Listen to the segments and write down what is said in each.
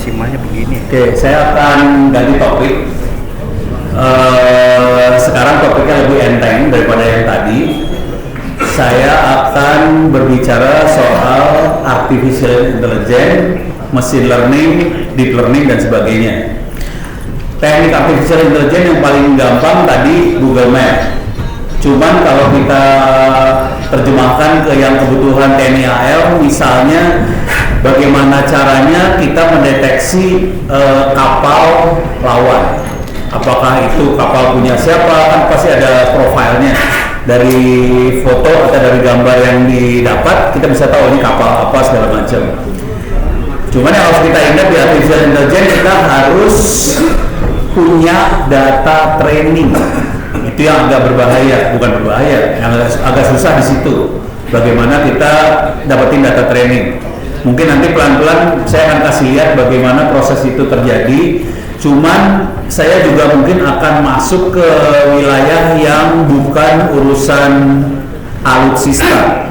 maksimalnya begini. Oke, saya akan ganti topik. Sekarang topiknya lebih enteng daripada yang tadi. Saya akan berbicara soal artificial intelligence, machine learning, deep learning dan sebagainya. Teknik artificial intelligence yang paling gampang tadi Google Map. Cuman kalau kita terjemahkan ke yang kebutuhan TNI AL, misalnya bagaimana caranya kita mendeteksi kapal lawan. Apakah itu kapal punya siapa, kan pasti ada profilnya. Dari foto atau dari gambar yang didapat, kita bisa tahu ini kapal apa segala macam. Cuman yang harus kita ingat di artificial intelligence, kita harus punya data training. Itu yang agak berbahaya, bukan berbahaya, yang agak susah di situ. Bagaimana kita dapetin data training? Mungkin nanti pelan-pelan saya akan kasih lihat bagaimana proses itu terjadi. Cuman saya juga mungkin akan masuk ke wilayah yang bukan urusan alutsista.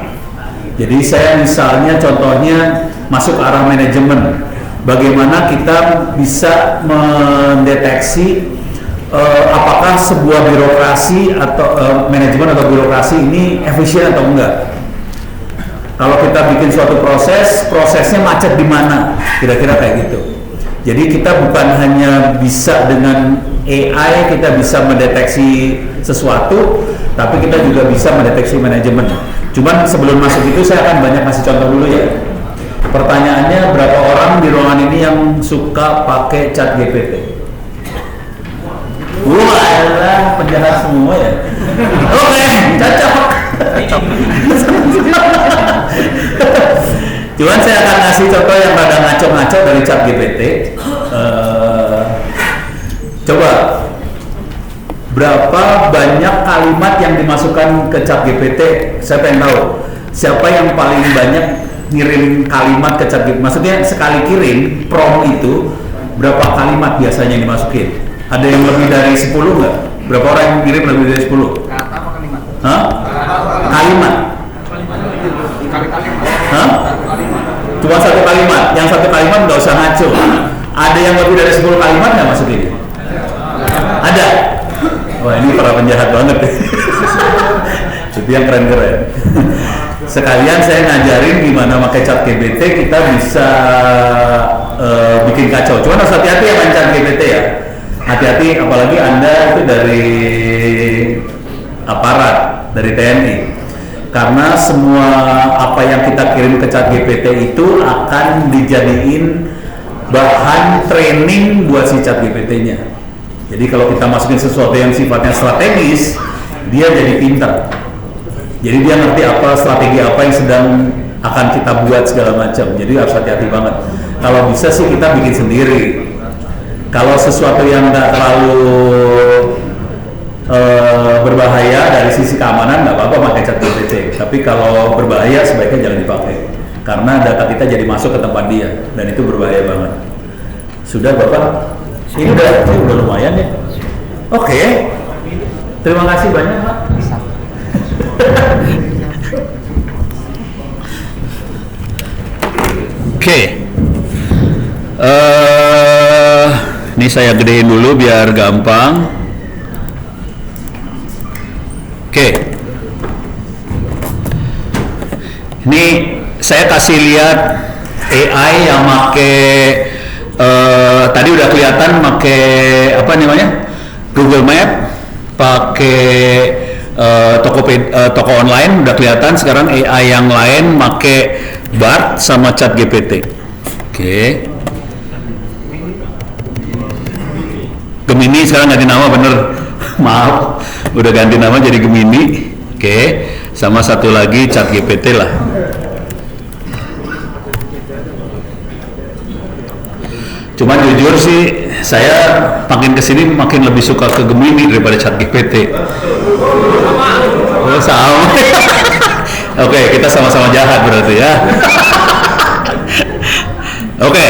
Jadi saya misalnya contohnya masuk ke arah manajemen. Bagaimana kita bisa mendeteksi apakah sebuah birokrasi atau manajemen atau birokrasi ini efisien atau enggak. Kalau kita bikin suatu prosesnya macet di mana, kira-kira kayak gitu. Jadi kita bukan hanya bisa dengan AI kita bisa mendeteksi sesuatu, tapi kita juga bisa mendeteksi manajemen. Cuman sebelum masuk itu saya akan banyak kasih contoh dulu ya. Pertanyaannya, berapa orang di ruangan ini yang suka pakai ChatGPT? Wah, penjahat semua ya. Oke, cocok. Cuman saya akan kasih contoh yang rada ngaco-ngaco dari ChatGPT. Coba, berapa banyak kalimat yang dimasukkan ke ChatGPT? Saya pengen tahu siapa yang paling banyak ngirim kalimat ke ChatGPT. Maksudnya sekali kirim prompt itu berapa kalimat biasanya yang dimasukin? Ada yang lebih dari 10 nggak? Berapa orang yang ngirim lebih dari 10? Kata apa kalimat? Hah? Kalimat? Hah? Cuma satu kalimat. Yang satu kalimat nggak usah ngaco. Ada yang lebih dari 10 kalimat nggak masukin? Ada? Wah, ini para penjahat banget. Itu yang keren-keren. Sekalian saya ngajarin gimana pakai ChatGPT kita bisa bikin kacau. Cuma harus hati-hati ya main ChatGPT ya. Hati-hati, apalagi Anda itu dari aparat, dari TNI. Karena semua apa yang kita kirim ke ChatGPT itu akan dijadiin bahan training buat si ChatGPT-nya. Jadi kalau kita masukin sesuatu yang sifatnya strategis, dia jadi pintar. Jadi dia ngerti apa strategi apa yang sedang akan kita buat segala macam. Jadi harus hati-hati banget. Kalau bisa sih kita bikin sendiri. Kalau sesuatu yang nggak terlalu berbahaya dari sisi keamanan nggak apa-apa pakai ChatGPT. Tapi kalau berbahaya sebaiknya jangan dipakai. Karena data kita jadi masuk ke tempat dia dan itu berbahaya banget. Sudah Bapak? Ini udah lumayan ya. Oke. Terima kasih banyak Pak. Oke. Ini saya gedein dulu biar gampang. Oke. Ini saya kasih lihat AI yang make tadi udah kelihatan make apa namanya? Google Map, pakai toko online udah kelihatan. Sekarang AI yang lain make BART sama ChatGPT. Oke. Gemini sekarang ganti nama bener. Maaf, udah ganti nama jadi Gemini. Oke. Sama satu lagi ChatGPT lah. Cuman jujur sih saya makin kesini makin lebih suka ke Gemini daripada ChatGPT. Oh, sama. Oke, kita sama-sama jahat berarti ya. Oke.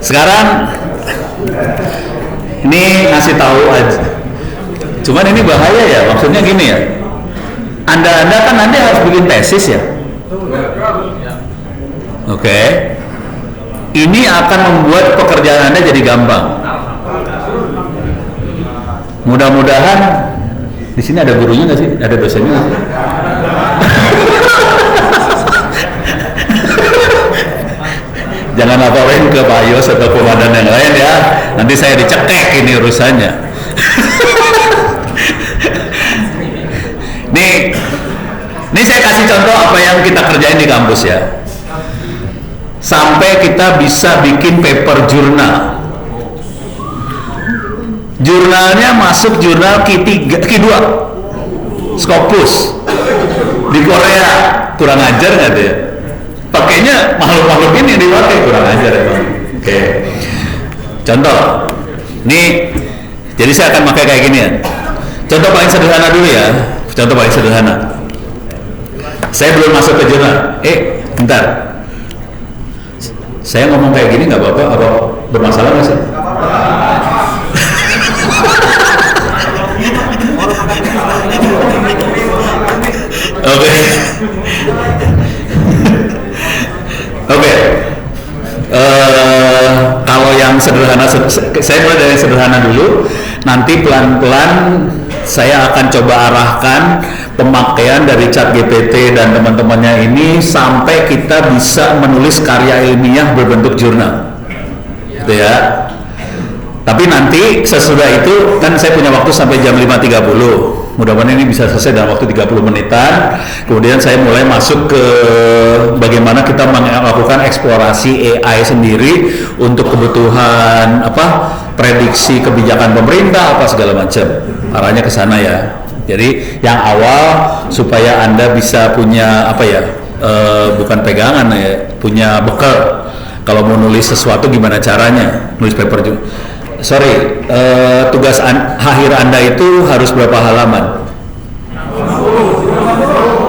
Sekarang ini ngasih tahu aja. Cuman ini bahaya ya, maksudnya gini ya. Anda kan nanti harus bikin tesis ya. Oke. Ini akan membuat pekerjaan Anda jadi gampang. Mudah-mudahan di sini ada gurunya nggak sih? Ada dosennya nggak sih? Jangan laporin ke Pak Yos atau komandan yang lain ya. Nanti saya dicekek ini urusannya. Nih saya kasih contoh apa yang kita kerjain di kampus ya. Sampai kita bisa bikin paper jurnal. Jurnalnya masuk jurnal Q2 Scopus di Korea. Kurang ajar nggak tuh ya? Pakainya makhluk-makhluk ini dipakai, kurang ajar emang. Oke. Contoh. Nih, jadi saya akan pakai kayak gini ya. Contoh paling sederhana dulu ya. Contoh paling sederhana. Saya belum masuk ke jurnal. Bentar. Saya ngomong kayak gini nggak apa-apa? Apa bermasalah nggak sih? Oke. Oke. Kalau yang sederhana, saya mulai dari yang sederhana dulu. Nanti pelan-pelan saya akan coba arahkan pemakaian dari ChatGPT dan teman-temannya ini sampai kita bisa menulis karya ilmiah berbentuk jurnal, gitu ya. Tapi nanti sesudah itu kan saya punya waktu sampai jam 5.30. Mudah-mudahan ini bisa selesai dalam waktu 30 menitan. Kemudian saya mulai masuk ke bagaimana kita melakukan eksplorasi AI sendiri untuk kebutuhan prediksi kebijakan pemerintah apa segala macam. Arahnya ke sana ya. Jadi yang awal supaya Anda bisa punya bukan pegangan ya, punya bekal. Kalau mau nulis sesuatu gimana caranya, nulis paper juga. Tugas akhir Anda itu harus berapa halaman?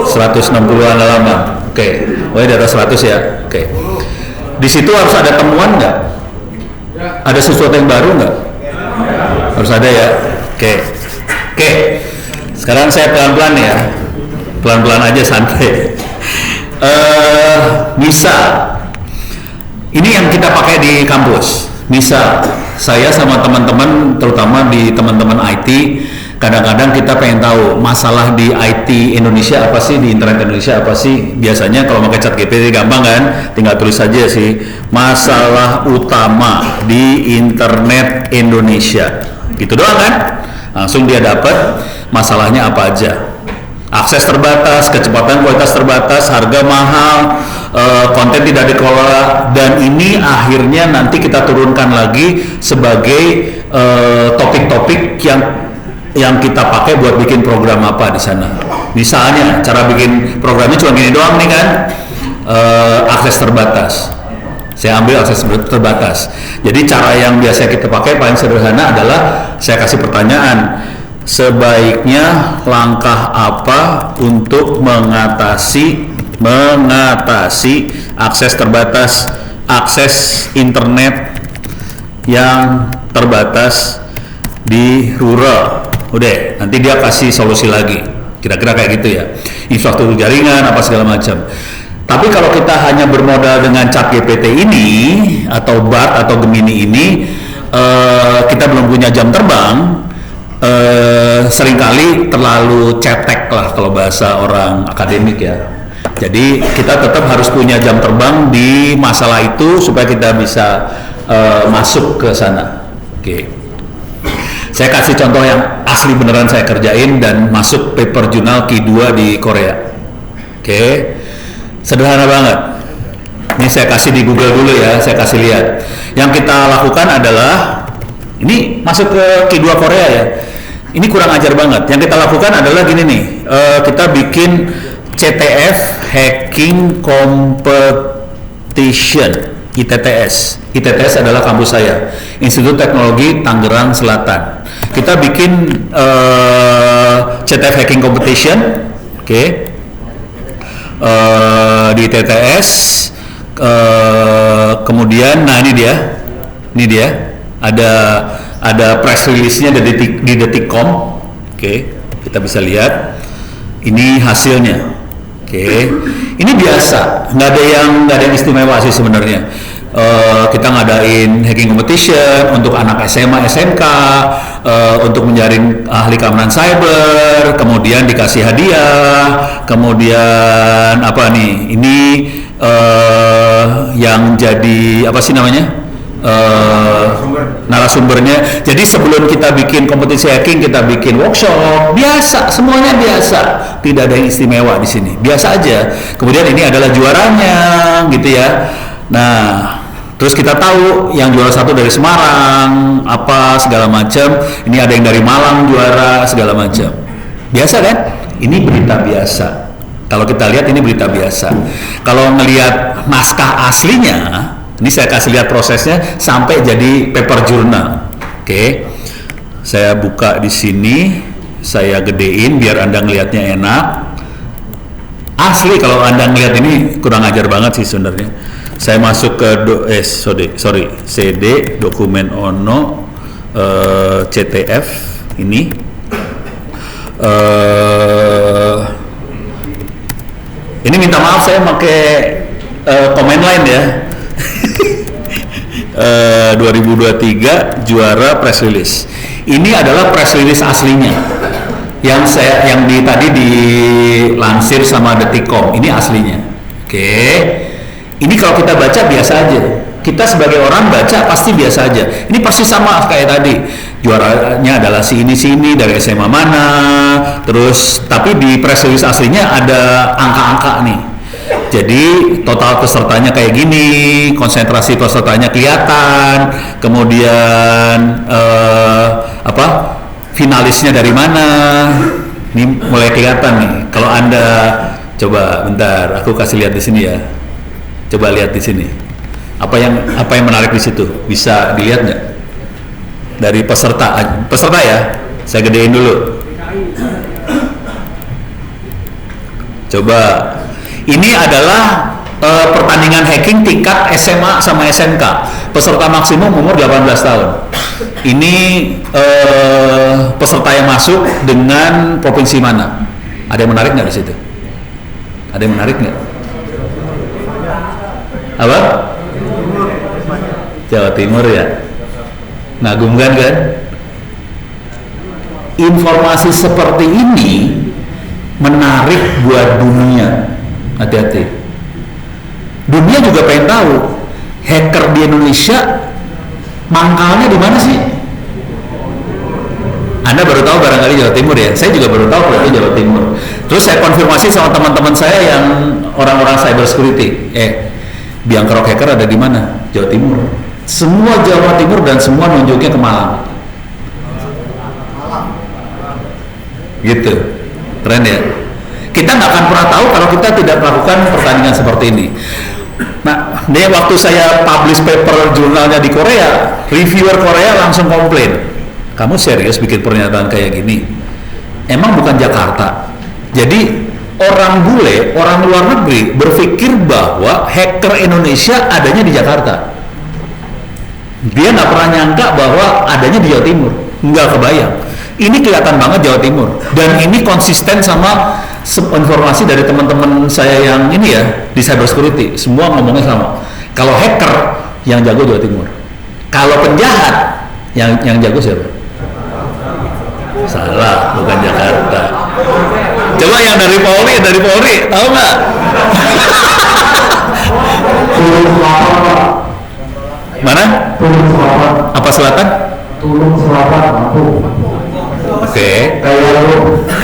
160-an halaman. Oke. Oh, di atas 100 ya. Oke. Di situ harus ada temuan nggak? Ada sesuatu yang baru nggak? Harus ada ya. Oke. Sekarang saya pelan-pelan ya. Pelan-pelan aja, santai. Misal, ini yang kita pakai di kampus. Misal, saya sama teman-teman, terutama di teman-teman IT, kadang-kadang kita pengen tahu masalah di IT Indonesia apa sih, di internet Indonesia apa sih. Biasanya kalau pakai ChatGPT gampang kan, tinggal tulis saja sih masalah utama di internet Indonesia, gitu doang kan, langsung dia dapat masalahnya apa aja. Akses terbatas, kecepatan kualitas terbatas, harga mahal, konten tidak dikelola, dan ini akhirnya nanti kita turunkan lagi sebagai topik-topik yang kita pakai buat bikin program apa di sana. Misalnya cara bikin programnya cuma gini doang nih kan, akses terbatas. Saya ambil akses terbatas. Jadi cara yang biasa kita pakai paling sederhana adalah saya kasih pertanyaan. Sebaiknya langkah apa untuk mengatasi akses terbatas, akses internet yang terbatas di rural? Udah, nanti dia kasih solusi lagi. Kira-kira kayak gitu ya. Infrastruktur jaringan apa segala macam. Tapi kalau kita hanya bermodal dengan ChatGPT ini atau BART atau Gemini ini, kita belum punya jam terbang. Seringkali terlalu cetek lah kalau bahasa orang akademik ya. Jadi kita tetap harus punya jam terbang di masalah itu supaya kita bisa masuk ke sana. Oke. Saya kasih contoh yang asli beneran saya kerjain dan masuk paper jurnal Q2 di Korea. Oke. Sederhana banget. Ini saya kasih di Google dulu ya, saya kasih lihat. Yang kita lakukan adalah ini masuk ke Q2 Korea ya. Ini kurang ajar banget. Yang kita lakukan adalah gini nih, kita bikin CTF Hacking Competition, ITTS. ITTS adalah kampus saya, Institut Teknologi Tangerang Selatan. Kita bikin CTF Hacking Competition, oke. Di ITTS, kemudian, nah ini dia, ada press release-nya di detik.com. Oke, kita bisa lihat ini hasilnya. Oke, ini biasa, nggak ada yang istimewa sih sebenarnya. kita ngadain hacking competition untuk anak SMA, SMK, untuk menjaring ahli keamanan cyber, kemudian dikasih hadiah, kemudian apa nih? Ini yang jadi apa sih namanya? Narasumbernya. Jadi sebelum kita bikin kompetisi hacking, kita bikin workshop biasa, semuanya biasa, tidak ada yang istimewa di sini, biasa aja. Kemudian ini adalah juaranya, gitu ya. Nah, terus kita tahu yang juara 1 dari Semarang, apa segala macam. Ini ada yang dari Malang juara segala macam. Biasa kan? Ini berita biasa. Kalau kita lihat ini berita biasa. Kalau ngelihat naskah aslinya, ini saya kasih lihat prosesnya sampai jadi paper journal. Oke. Saya buka di sini, saya gedein biar Anda ngelihatnya enak. Asli kalau Anda ngelihat ini kurang ajar banget sih sebenarnya. Saya masuk ke CD dokumen Ono CTF ini. Ini minta maaf saya pakai comment line ya. 2023 juara press release. Ini adalah press release aslinya. Yang tadi dilansir sama Detikcom. Ini aslinya. Oke. Ini kalau kita baca biasa aja. Kita sebagai orang baca pasti biasa aja. Ini persis sama kayak tadi. Juaranya adalah si ini dari SMA mana. Terus tapi di press release aslinya ada angka-angka nih. Jadi total pesertanya kayak gini, konsentrasi pesertanya kelihatan, kemudian finalisnya dari mana, ini mulai kelihatan nih. Kalau Anda coba bentar, aku kasih lihat di sini ya. Coba lihat di sini. Apa yang menarik di situ? Bisa dilihat nggak? Dari peserta ya. Saya gedein dulu. Coba. Ini adalah pertandingan hacking tingkat SMA sama SMK. Peserta maksimum umur 18 tahun. Ini peserta yang masuk dengan provinsi mana? Ada yang menarik nggak di situ? Ada yang menarik nggak? Apa? Jawa Timur ya. Ngagumkan kan? Informasi seperti ini menarik buat dunia. Hati-hati. Dunia juga pengen tahu hacker di Indonesia mangkalnya di mana sih? Anda baru tahu barangkali Jawa Timur ya. Saya juga baru tahu berarti Jawa Timur. Terus saya konfirmasi sama teman-teman saya yang orang-orang cyber security. Biang kerok hacker ada di mana? Jawa Timur. Semua Jawa Timur dan semua nunjuknya ke Malang. Gitu. Keren ya. Kita nggak akan pernah tahu kalau kita tidak melakukan pertandingan seperti ini. Nah, ini waktu saya publish paper jurnalnya di Korea, reviewer Korea langsung komplain. Kamu serius bikin pernyataan kayak gini? Emang bukan Jakarta? Jadi orang bule, orang luar negeri berpikir bahwa hacker Indonesia adanya di Jakarta. Dia nggak pernah nyangka bahwa adanya di Jawa Timur. Nggak kebayang. Ini kelihatan banget Jawa Timur. Dan ini konsisten sama informasi dari teman-teman saya yang ini ya di cyber security, semua ngomongnya sama. Kalau hacker yang jago Jawa Timur, kalau penjahat yang jago siapa? Salah, bukan Jakarta. Coba yang dari Polri, tahu nggak? Mana? Apa selatan? Tulung Selatan, Lampung. Oke.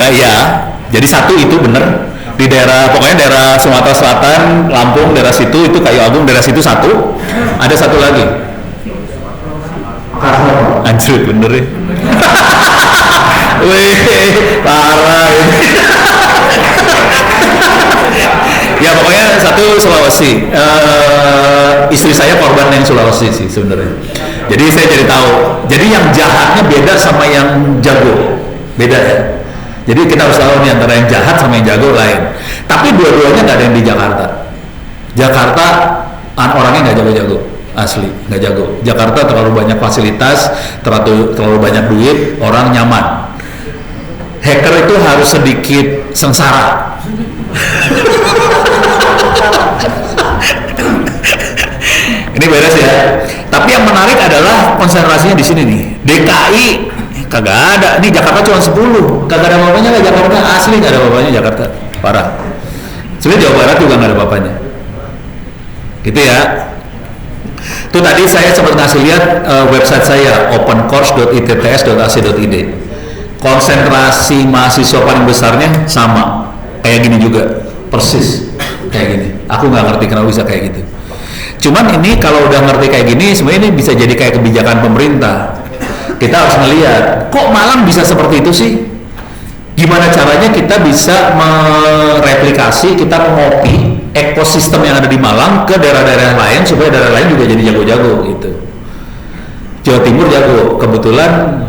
Kayak. Jadi satu itu bener di pokoknya daerah Sumatera Selatan, Lampung, daerah situ itu Kayu Agung, daerah situ satu. Ada satu lagi. Anjir bener ya. Wih, parah. Ya pokoknya satu Sulawesi. Istri saya korban yang Sulawesi sih sebenarnya. Jadi saya jadi tahu. Jadi yang jahatnya beda sama yang jago. Beda ya. Jadi kita harus tahu nih antara yang jahat sama yang jago lain. Tapi dua-duanya nggak ada yang di Jakarta. Jakarta orangnya nggak jago-jago, asli nggak jago. Jakarta terlalu banyak fasilitas, terlalu banyak duit, orang nyaman. Hacker itu harus sedikit sengsara. Ini beres ya. Tapi yang menarik adalah konsentrasinya di sini nih. DKI kagak ada. Ini Jakarta cuma 10. Kagak ada apa-apanya lah Jakarta. Asli nggak ada apa-apanya Jakarta. Parah. Sebenarnya Jawa Barat juga nggak ada apa-apanya. Gitu ya. Itu tadi saya sempat ngasih lihat website saya opencourse.itts.ac.id. Konsentrasi mahasiswa paling besarnya sama kayak gini juga, persis kayak gini. Aku nggak ngerti kenapa bisa kayak gitu. Cuman ini kalau udah ngerti kayak gini, sebenarnya ini bisa jadi kayak kebijakan pemerintah. Kita harus melihat, kok Malang bisa seperti itu sih? Gimana caranya kita bisa mereplikasi, kita mengopi ekosistem yang ada di Malang ke daerah-daerah lain supaya daerah lain juga jadi jago-jago gitu. Jawa Timur jago, kebetulan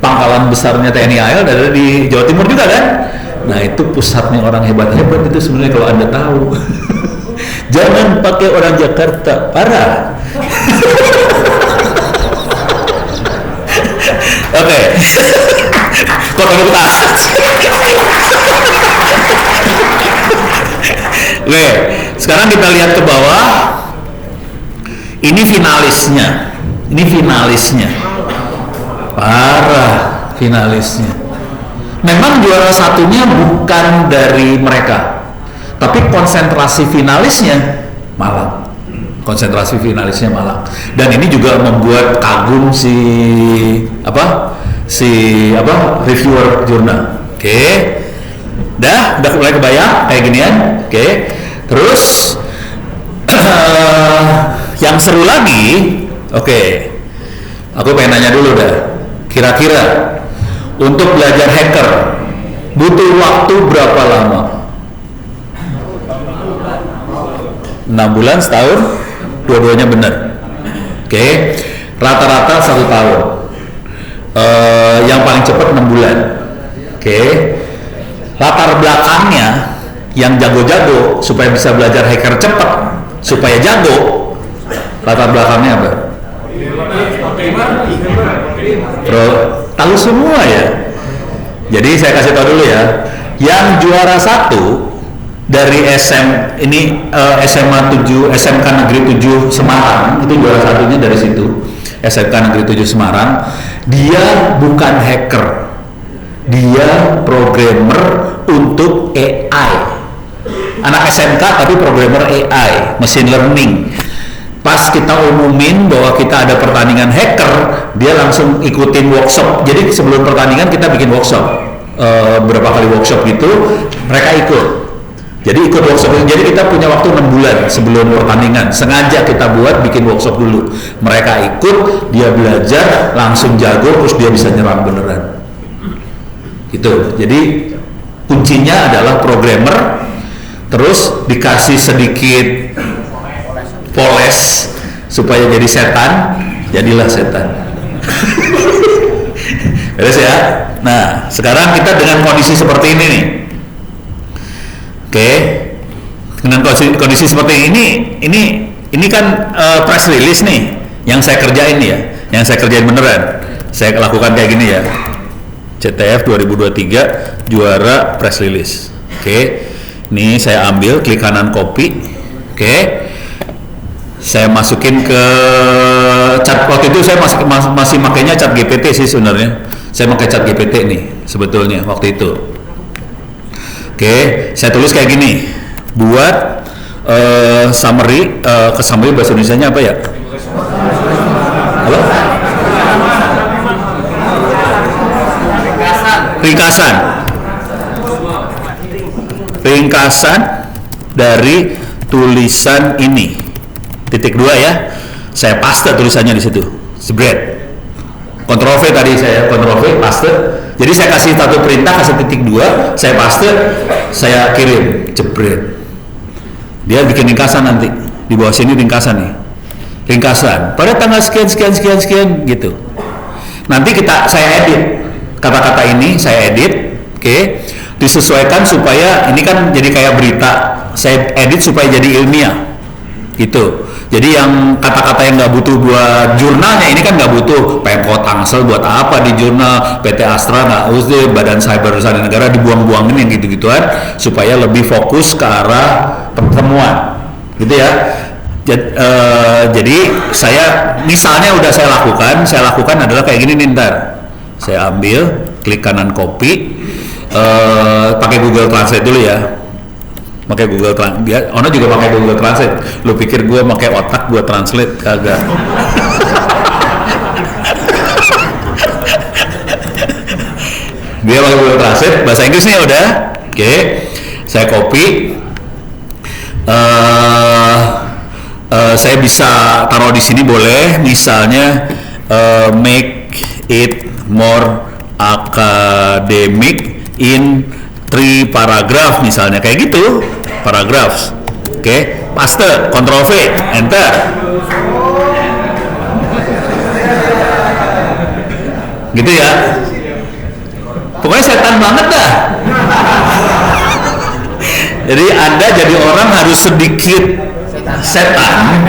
pangkalan besarnya TNI AL ada di Jawa Timur juga kan? Nah itu pusatnya orang hebat-hebat itu sebenarnya kalau Anda tahu. Jangan pakai orang Jakarta, parah. Oke. Kok tepuk tangan? Oke, sekarang kita lihat ke bawah. Ini finalisnya. Ini finalisnya. Parah finalisnya. Memang juara satunya bukan dari mereka, tapi konsentrasi finalisnya Malang. Konsentrasi finalisnya Malang. Dan ini juga membuat kagum si reviewer jurnal. Oke. Udah mulai kebayang kayak ginian. Oke. Terus yang seru lagi, oke. Aku pengen nanya dulu dah. Kira-kira untuk belajar hacker butuh waktu berapa lama? 6 bulan, setahun, dua-duanya benar. Oke. Rata-rata 1 tahun. Yang paling cepat 6 bulan. Oke. Latar belakangnya yang jago-jago supaya bisa belajar hacker cepat, supaya jago. Latar belakangnya apa? Bro, tahu semua ya. Jadi saya kasih tahu dulu ya. Yang juara 1 dari SMA 7, SMK Negeri 7 Semarang, itu juara satunya dari situ. SMK Negeri 7 Semarang, dia bukan hacker. Dia programmer untuk AI. Anak SMK tapi programmer AI, machine learning. Pas kita umumin bahwa kita ada pertandingan hacker, dia langsung ikutin workshop. Jadi sebelum pertandingan kita bikin workshop, berapa kali workshop gitu, mereka ikut. Jadi ikut workshop. Jadi kita punya waktu 6 bulan sebelum pertandingan. Sengaja kita buat bikin workshop dulu. Mereka ikut, dia belajar, langsung jago, terus dia bisa nyerang beneran. Gitu. Jadi kuncinya adalah programmer, terus dikasih sedikit poles supaya jadi setan, jadilah setan. Beres ya. Nah, sekarang kita dengan kondisi seperti ini nih. Oke. Dengan kondisi seperti ini kan press release nih yang saya kerjain ya, yang saya kerjain beneran. Saya lakukan kayak gini ya. CTF 2023 juara press release. Oke. Ini saya ambil, klik kanan copy. Oke. Saya masukin ke chat. Waktu itu saya masih makainya chat GPT sih sebenarnya. Saya pakai chat GPT nih sebetulnya waktu itu. Oke, saya tulis kayak gini. Buat summary, summary bahasa Indonesianya apa ya? Halo? Ringkasan dari tulisan ini. Titik 2 ya. Saya paste tulisannya di situ. Jebret. Ctrl V tadi saya Ctrl V paste. Jadi saya kasih satu perintah, kasih titik 2, saya paste, saya kirim, jebret. Dia bikin ringkasan nanti. Di bawah sini ringkasan nih. Ringkasan. Pada tanggal sekian gitu. Nanti saya edit. Kata-kata ini saya edit, oke. Disesuaikan supaya ini kan jadi kayak berita. Saya edit supaya jadi ilmiah. Gitu. Jadi yang kata-kata yang nggak butuh buat jurnalnya ini kan nggak butuh. Pemkot Tangsel buat apa di jurnal, PT Astra nggak usah, Badan Cyber Usaha Negara dibuang-buangin yang gitu-gituan supaya lebih fokus ke arah pertemuan, gitu ya. Jadi saya misalnya udah saya lakukan adalah kayak gini nih, ntar saya ambil, klik kanan copy, pakai Google Translate dulu ya, pakai Google Translate. Dia, Ono juga pakai Google Translate. Lu pikir gue pakai otak gue translate? Kagak. Dia pakai Google Translate, bahasa Inggrisnya udah, oke. Saya copy. Saya bisa taruh di sini boleh, misalnya make it more academic in 3 paragraph misalnya, kayak gitu, paragraphs. Oke, paste, Ctrl V, enter. Gitu ya. Pokoknya setan banget dah. Jadi Anda jadi orang harus sedikit setan.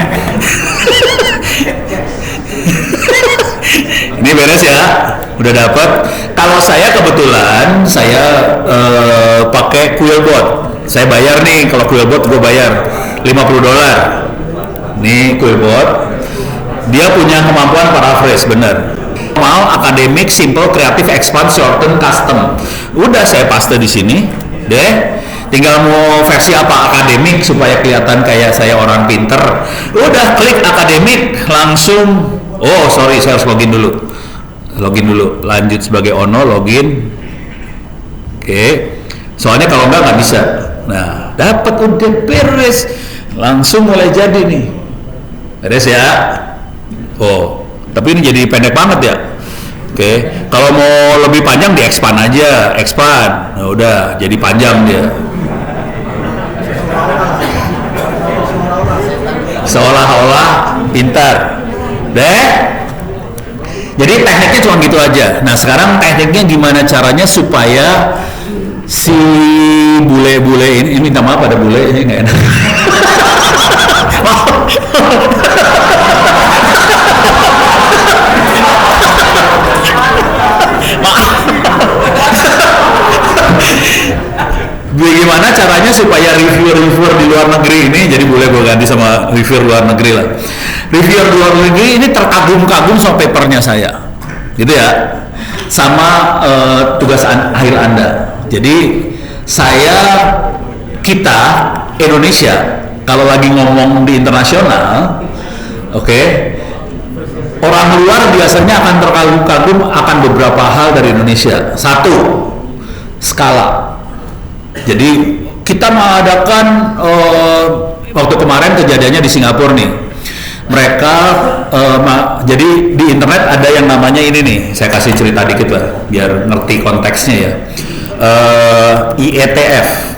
Ini beres ya, udah dapat. Kalau saya kebetulan pakai Quillbot. Saya bayar nih, kalau Quillbot gue bayar $50. Nih Quillbot, dia punya kemampuan paraphrase, bener. Mau akademik, simple, kreatif, expand, shorten, custom. Udah saya paste di sini, deh. Tinggal mau versi apa, akademik supaya kelihatan kayak saya orang pinter. Udah klik akademik, langsung. Oh sorry, saya harus login dulu. Lanjut sebagai Ono, login. Oke. Soalnya kalau nggak bisa. Nah, dapat udah beres. Langsung mulai jadi nih. Beres ya. Oh, tapi ini jadi pendek banget ya. Oke. Kalau mau lebih panjang di expand aja, expand. Nah, udah jadi panjang dia. Seolah-olah pintar, deh. Jadi tekniknya cuma gitu aja. Nah sekarang tekniknya gimana caranya supaya si bule-bule ini minta maaf ada bule ini nggak enak. Bagaimana caranya supaya reviewer di luar negeri ini, jadi boleh gue ganti sama reviewer luar negeri lah. Reviewer luar negeri ini terkagum-kagum sama papernya saya, gitu ya, sama tugas akhir Anda. Jadi kita Indonesia kalau lagi ngomong di internasional, oke, orang luar biasanya akan terkagum-kagum akan beberapa hal dari Indonesia. Satu, skala. Jadi kita mengadakan waktu kemarin kejadiannya di Singapura nih. Mereka jadi di internet ada yang namanya ini nih. Saya kasih cerita dikit lah biar ngerti konteksnya ya. IETF.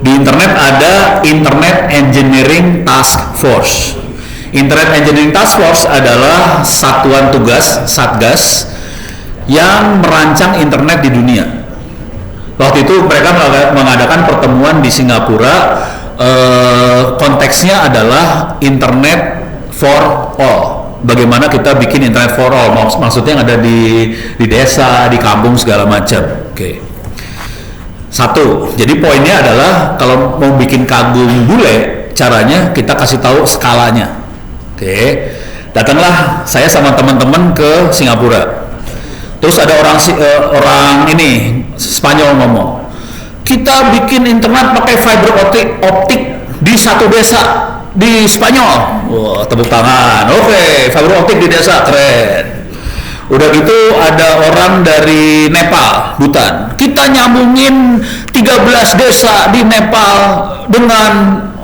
Di internet ada Internet Engineering Task Force. Internet Engineering Task Force adalah satuan tugas Satgas yang merancang internet di dunia. Waktu itu mereka mengadakan pertemuan di Singapura, konteksnya adalah internet for all. Bagaimana kita bikin internet for all, maksudnya yang ada di desa, di kampung segala macam. Oke. Satu, jadi poinnya adalah kalau mau bikin kagum bule, caranya kita kasih tahu skalanya. Oke. Datanglah saya sama teman-teman ke Singapura. Terus ada orang ini Spanyol ngomong, kita bikin internet pakai fiber optik di satu desa di Spanyol. Wah, tepuk tangan. Oke, fiber optik di desa, keren. Udah gitu ada orang dari Nepal, Bhutan. Kita nyambungin 13 desa di Nepal dengan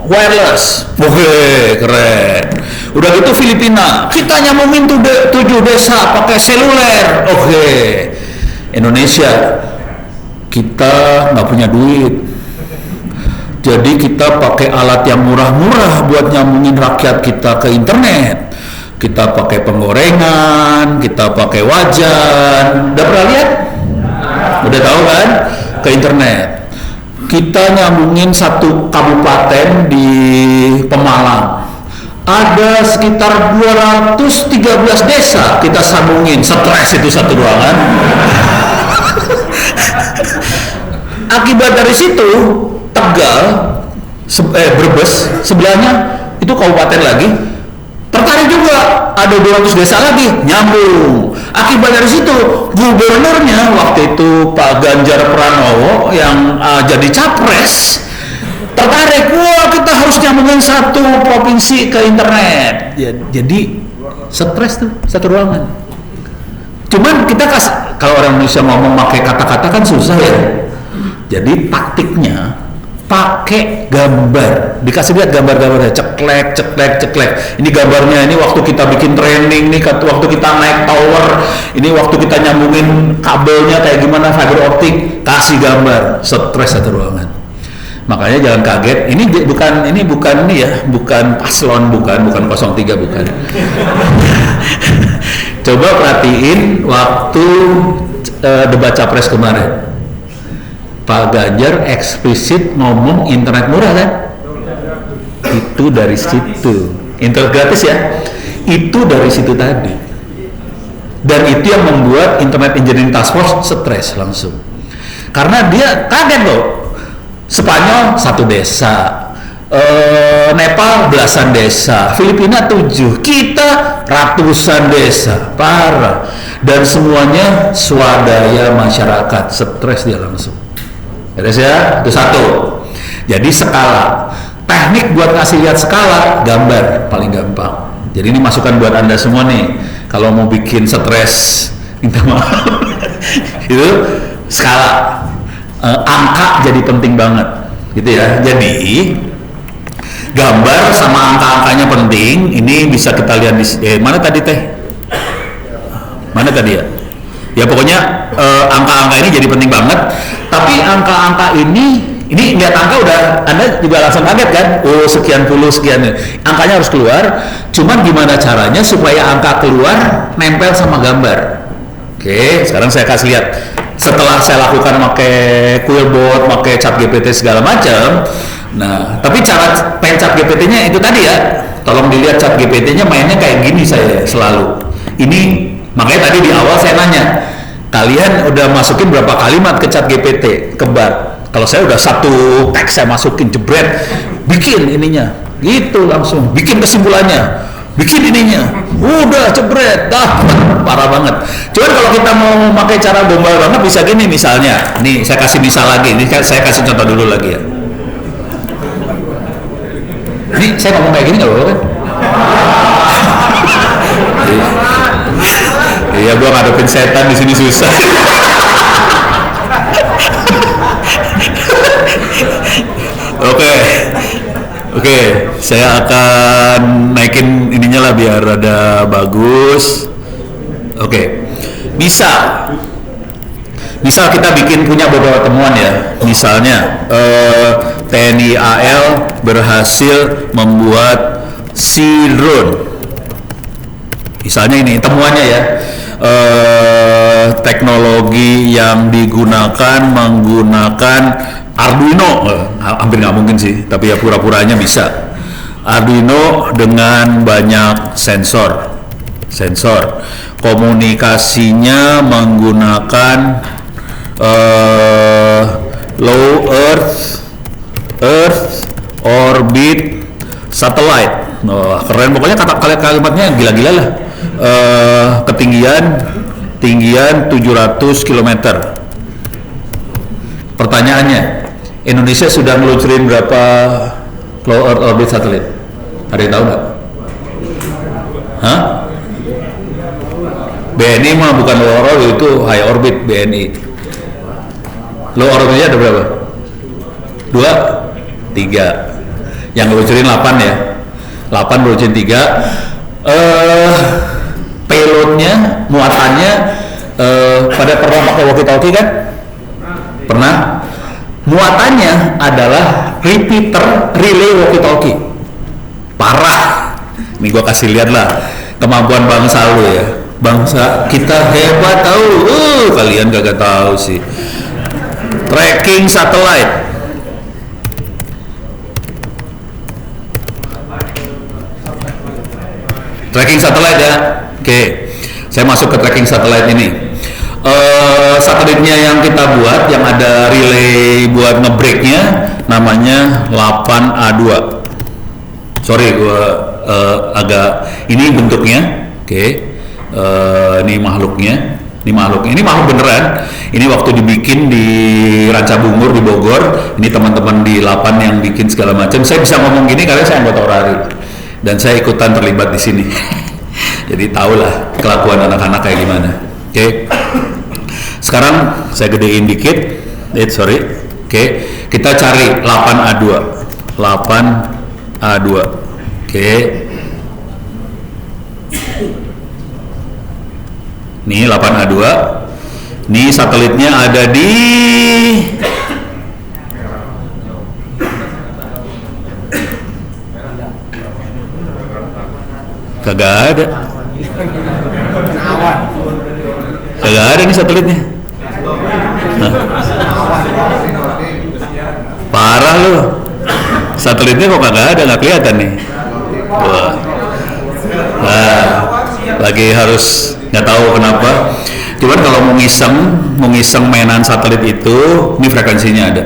wireless. Oke, keren. Udah gitu Filipina, kita nyambungin 7 desa pakai seluler. Oke. Indonesia, kita nggak punya duit. Jadi kita pakai alat yang murah-murah buat nyambungin rakyat kita ke internet. Kita pakai penggorengan, kita pakai wajan. Udah pernah lihat? Udah tahu kan? Ke internet. Kita nyambungin satu kabupaten di Pemalang. Ada sekitar 213 desa kita sambungin. Stres itu satu ruangan. Akibat dari situ Tegal, Brebes sebelahnya itu kabupaten lagi, tertarik juga, ada 200 desa lagi, nyambung. Akibat dari situ, gubernurnya waktu itu Pak Ganjar Pranowo yang jadi capres, tertarik, wah kita harus nyambungin satu provinsi ke internet. Jadi stres tuh, satu ruangan. Cuman kita kalau orang Indonesia ngomong pakai kata-kata kan susah ya. Jadi taktiknya pakai gambar, dikasih lihat gambar-gambarnya, ceklek. Ini gambarnya, ini waktu kita bikin training, nih waktu kita naik tower, ini waktu kita nyambungin kabelnya kayak gimana, fiber optik, kasih gambar, stres satu ruangan. Makanya jangan kaget, ini bukan paslon, bukan 03, bukan. Coba perhatiin waktu debat capres kemarin. Pak Ganjar eksplisit ngomong internet murah kan? Itu dari situ. Internet gratis ya? Itu dari situ tadi. Dan itu yang membuat Internet Engineering Task Force stres langsung. Karena dia kaget loh. Spanyol 1 desa, Nepal belasan desa, Filipina 7, kita ratusan desa, parah. Dan semuanya swadaya masyarakat, stres dia langsung. Beres ya, itu satu. Jadi skala, teknik buat ngasih lihat skala, gambar paling gampang. Jadi ini masukan buat Anda semua nih, kalau mau bikin stres, minta maaf. Itu skala, angka jadi penting banget, gitu ya. Jadi gambar sama angka-angkanya penting. Ini bisa kita lihat di mana tadi teh? Mana tadi ya? Ya pokoknya angka-angka ini jadi penting banget. Tapi angka-angka ini lihat angka udah Anda juga langsung kaget kan? Oh sekian puluh sekian. Angkanya harus keluar. Cuman gimana caranya supaya angka keluar nempel sama gambar? Oke, sekarang saya kasih lihat. Setelah saya lakukan pakai Quillbot, pakai ChatGPT segala macam. Nah, tapi cara main ChatGPT-nya itu tadi ya. Tolong dilihat ChatGPT-nya mainnya kayak gini saya selalu. Ini makanya tadi di awal saya nanya, kalian udah masukin berapa kalimat ke ChatGPT, ke bar? Kalau saya udah satu teks saya masukin, jebret, bikin ininya, gitu langsung, bikin kesimpulannya, bikin ininya, udah jebret, parah banget. Cuman kalau kita mau pakai cara gombal banget bisa gini misalnya, nih saya kasih misal lagi, ini saya kasih contoh dulu lagi ya. Ini saya ngomong kayak gini nggak apa-apa kan? Iya, gua ngadepin setan di sini susah. Oke, saya akan naikin ininya lah biar ada bagus. Oke, misal kita bikin punya beberapa temuan ya. Misalnya TNI AL berhasil membuat sea drone. Misalnya ini temuannya ya, teknologi yang digunakan menggunakan Arduino, hampir nggak mungkin sih, tapi ya pura-puranya bisa. Arduino dengan banyak sensor, komunikasinya menggunakan low Earth orbit satellite. Keren pokoknya kalimatnya gila-gila lah. Ketinggian 700 km. Pertanyaannya, Indonesia sudah meluncurin berapa low Earth orbit satelit? Ada yang tahu nggak? Hah? BNI mah bukan low orbit, itu high orbit BNI. Low orbitnya ada berapa? 2, 3. Yang meluncurin 8 ya. 8 meluncurin 3. Payloadnya, muatannya pada pernah pakai walkie-talkie kan? Pernah? Muatannya adalah repeater relay walkie-talkie. Parah. Nih gua kasih lihat lah kemampuan bangsa lu ya. Bangsa kita hebat tahu. Kalian gak tahu sih. Tracking satellite. Tracking satellite ya. Oke. Saya masuk ke tracking satellite ini. Satelitnya yang kita buat, yang ada relay buat ngebreaknya, namanya 8A2. Sorry, gue agak ini bentuknya, oke. Ini makhluknya, ini makhluk beneran. Ini waktu dibikin di Ranca Bungur di Bogor. Ini teman-teman di Lapan yang bikin segala macam. Saya bisa ngomong gini karena saya anggota Orari dan saya ikutan terlibat di sini. Jadi tahulah kelakuan anak-anak kayak gimana. Oke. Sekarang saya gedein dikit. Oke. Kita cari 8A2. 8A2. Oke. Nih 8A2. Nih satelitnya ada di kagak ada. Kagak ada nih satelitnya. Parah lu. Satelitnya kok kagak ada, nggak kelihatan nih. Wah. Nah, lagi harus nggak tahu kenapa. Cuman kalau mau ngiseng mainan satelit itu, ini frekuensinya ada.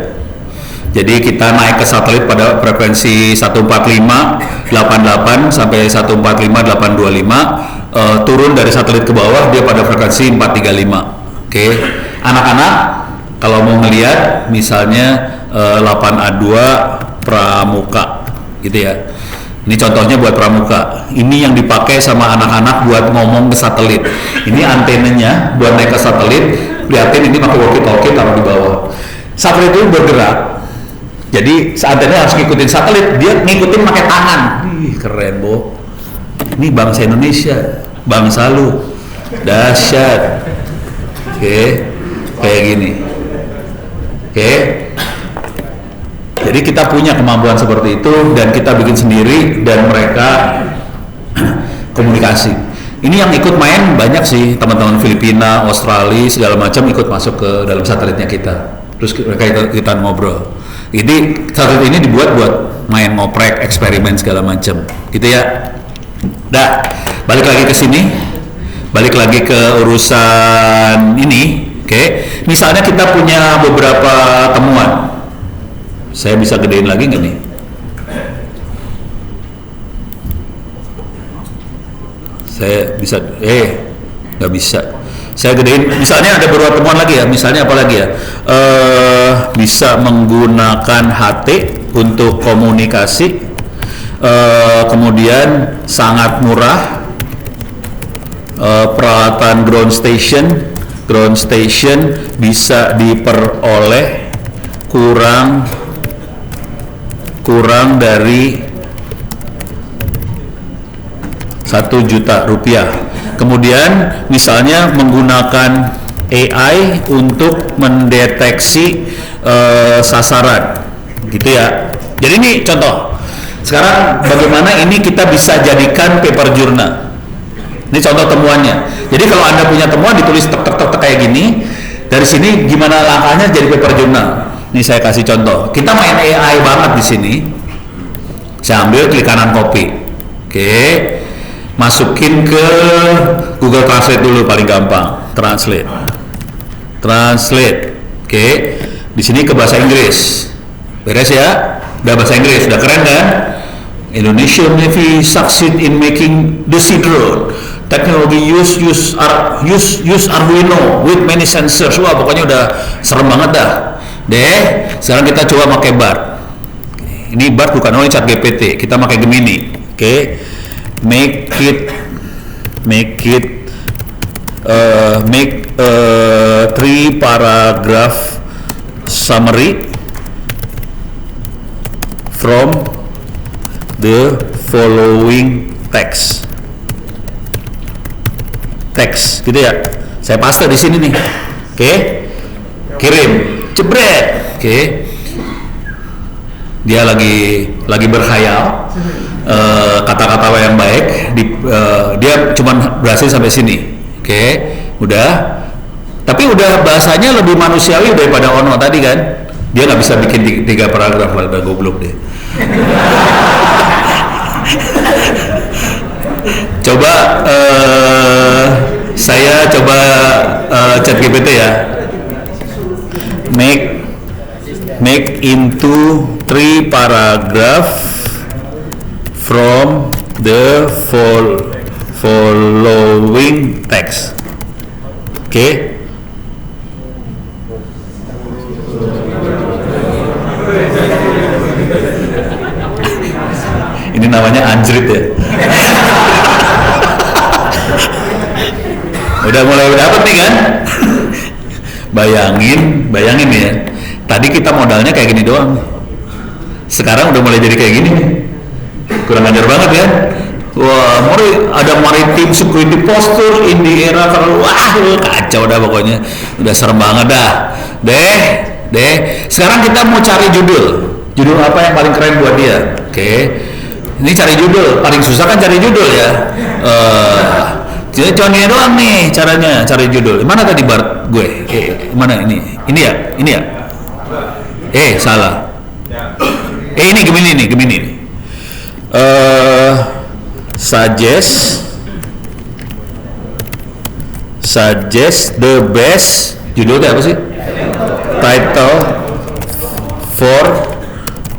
Jadi kita naik ke satelit pada frekuensi 145.88 sampai 145.825, turun dari satelit ke bawah dia pada frekuensi 435. Oke. Anak-anak kalau mau ngelihat misalnya 8A2 Pramuka gitu ya. Ini contohnya buat Pramuka. Ini yang dipakai sama anak-anak buat ngomong ke satelit. Ini antenanya buat naik ke satelit. Lihatin ini pakai walkie-talkie taruh di bawah. Satelit itu bergerak. Jadi antenanya harus ngikutin satelit. Dia ngikutin pakai tangan. Ih, keren, Bo. Ini bangsa Indonesia, bangsa lu. Dahsyat. Oke. Kayak gini. Oke. Jadi kita punya kemampuan seperti itu dan kita bikin sendiri dan mereka komunikasi. Ini yang ikut main banyak sih, teman-teman Filipina, Australia segala macam ikut masuk ke dalam satelitnya kita. Terus mereka kita ngobrol. Jadi satelit ini dibuat buat main ngoprek, eksperimen segala macam. Gitu ya. Dah, balik lagi ke sini. Balik lagi ke urusan ini. Oke. Misalnya kita punya beberapa temuan. Saya bisa gedein lagi nggak nih? Saya bisa, nggak bisa. Saya gedein, misalnya ada beberapa temuan lagi ya, misalnya apa lagi ya? Bisa menggunakan HT untuk komunikasi, kemudian sangat murah, peralatan ground station bisa diperoleh kurang dari 1 juta rupiah. Kemudian misalnya menggunakan AI untuk mendeteksi sasaran, gitu ya. Jadi ini contoh. Sekarang bagaimana ini kita bisa jadikan paper journal. Ini contoh temuannya. Jadi kalau Anda punya temuan ditulis tek kayak gini. Dari sini gimana langkahnya jadi paper journal. Ini saya kasih contoh. Kita main AI banget di sini. Saya ambil klik kanan copy. Oke. Masukin ke Google Translate dulu paling gampang. Translate. Oke. Di sini ke bahasa Inggris. Beres ya? Udah bahasa Inggris, udah keren kan? Indonesian Navy succeed in making the sea drone. Teknologi use Arduino with many sensors. Wah, pokoknya udah serem banget dah. Sekarang kita coba pakai BART. Ini BART bukan oleh ChatGPT, kita pakai Gemini. Oke. Make a 3 paragraph summary from the following text, gitu ya. Saya paste di sini nih. Oke. Kirim, jebret. Oke. Dia lagi berkhayal kata-kata yang baik. Dia cuma berhasil sampai sini. Oke, udah. Tapi udah bahasanya lebih manusiawi daripada Ono tadi kan. Dia nggak bisa bikin 3 paragraf, udah goblok deh. Coba saya coba ChatGPT ya. Make into 3 paragraph from the following text. Oke. Ini namanya anjrit ya. Udah mulai dapet nih kan? Bayangin ya. Tadi kita modalnya kayak gini doang. Sekarang udah mulai jadi kayak gini nih. Kurang ajar banget ya. Wah, ada maritim security posture in the era kacau dah pokoknya. Udah serem banget dah. Deh. Sekarang kita mau cari judul. Judul apa yang paling keren buat dia? Oke. Ini cari judul. Paling susah kan cari judul ya. Jadi cuma ini doang nih caranya cari judul. Mana tadi Bart gue? Mana ini? Ini ya? Salah. Ini Gemini nih. Suggest the best judulnya apa sih? Title for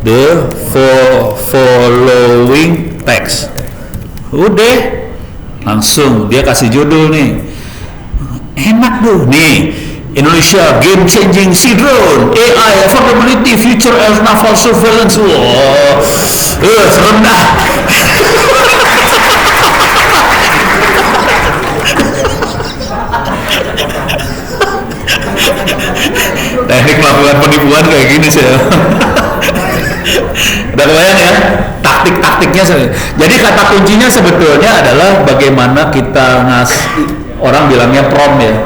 the following text. Udah, langsung dia kasih judul nih. Enak tuh nih. Indonesia game changing sea drone, AI affordability, future air naval surveillance. Wow, serem dah. Teknik melakukan penipuan kayak gini sih. Udah kebayang ya taktik-taktiknya. Jadi kata kuncinya sebetulnya adalah bagaimana kita orang bilangnya prompt ya.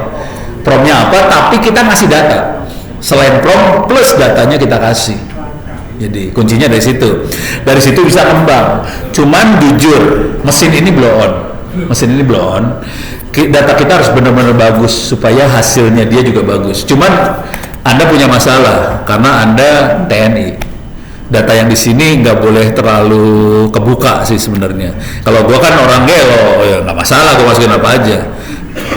Promptnya apa? Tapi kita ngasih data. Selain prompt plus datanya kita kasih. Jadi kuncinya dari situ. Dari situ bisa kembang. Cuman jujur, mesin ini blow on. Data kita harus benar-benar bagus supaya hasilnya dia juga bagus. Cuman Anda punya masalah karena Anda TNI. Data yang di sini nggak boleh terlalu kebuka sih sebenarnya. Kalau gua kan orang gelo, ya nggak masalah, gua masukin apa aja.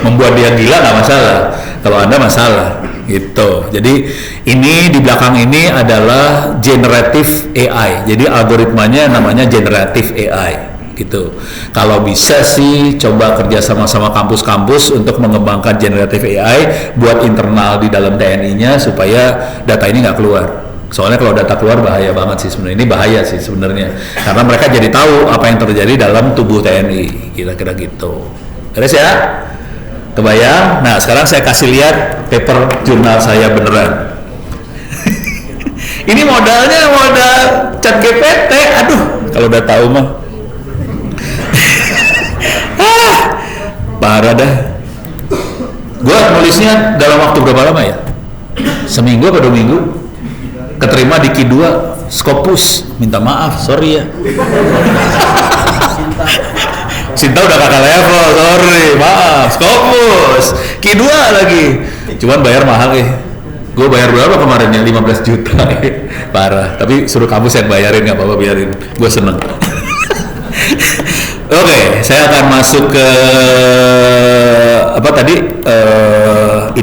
Membuat dia gila nggak masalah. Kalau Anda masalah, gitu. Jadi ini di belakang ini adalah generative AI. Jadi algoritmanya namanya generative AI, gitu. Kalau bisa sih coba kerja sama kampus-kampus untuk mengembangkan generative AI buat internal di dalam TNI-nya supaya data ini nggak keluar. Soalnya kalau data keluar bahaya banget sih sebenarnya. Ini bahaya sih sebenarnya karena mereka jadi tahu apa yang terjadi dalam tubuh TNI, kira-kira gitu. Beres ya? Kebayang? Nah sekarang saya kasih lihat paper jurnal saya beneran. Ini modal chat GPT. Aduh, kalau udah tahu mah parah dah. Gua nulisnya dalam waktu berapa lama ya? Seminggu atau 2 minggu? Keterima di Q2 Scopus. Minta maaf, sorry ya. Sinta udah kakak level, sorry, maaf. Scopus Q2 lagi. Cuman bayar mahal Gue bayar berapa kemarin ya? 15 juta. Parah. Tapi suruh kampus yang bayarin, nggak apa-apa, biarin. Gue seneng. Oke, saya akan masuk ke apa tadi?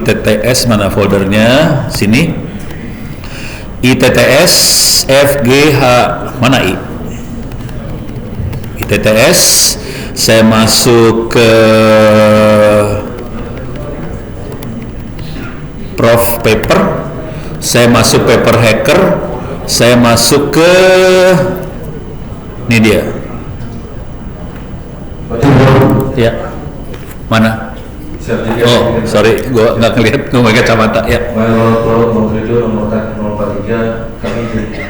ITTS, mana foldernya? Sini. ITTS FGH, mana I? ITTS, saya masuk ke Prof paper, saya masuk paper hacker, saya masuk ke ini dia. Ya, mana? Oh, sorry, gua nggak ngelihat, gua pakai kacamata ya. Nomor 043 kami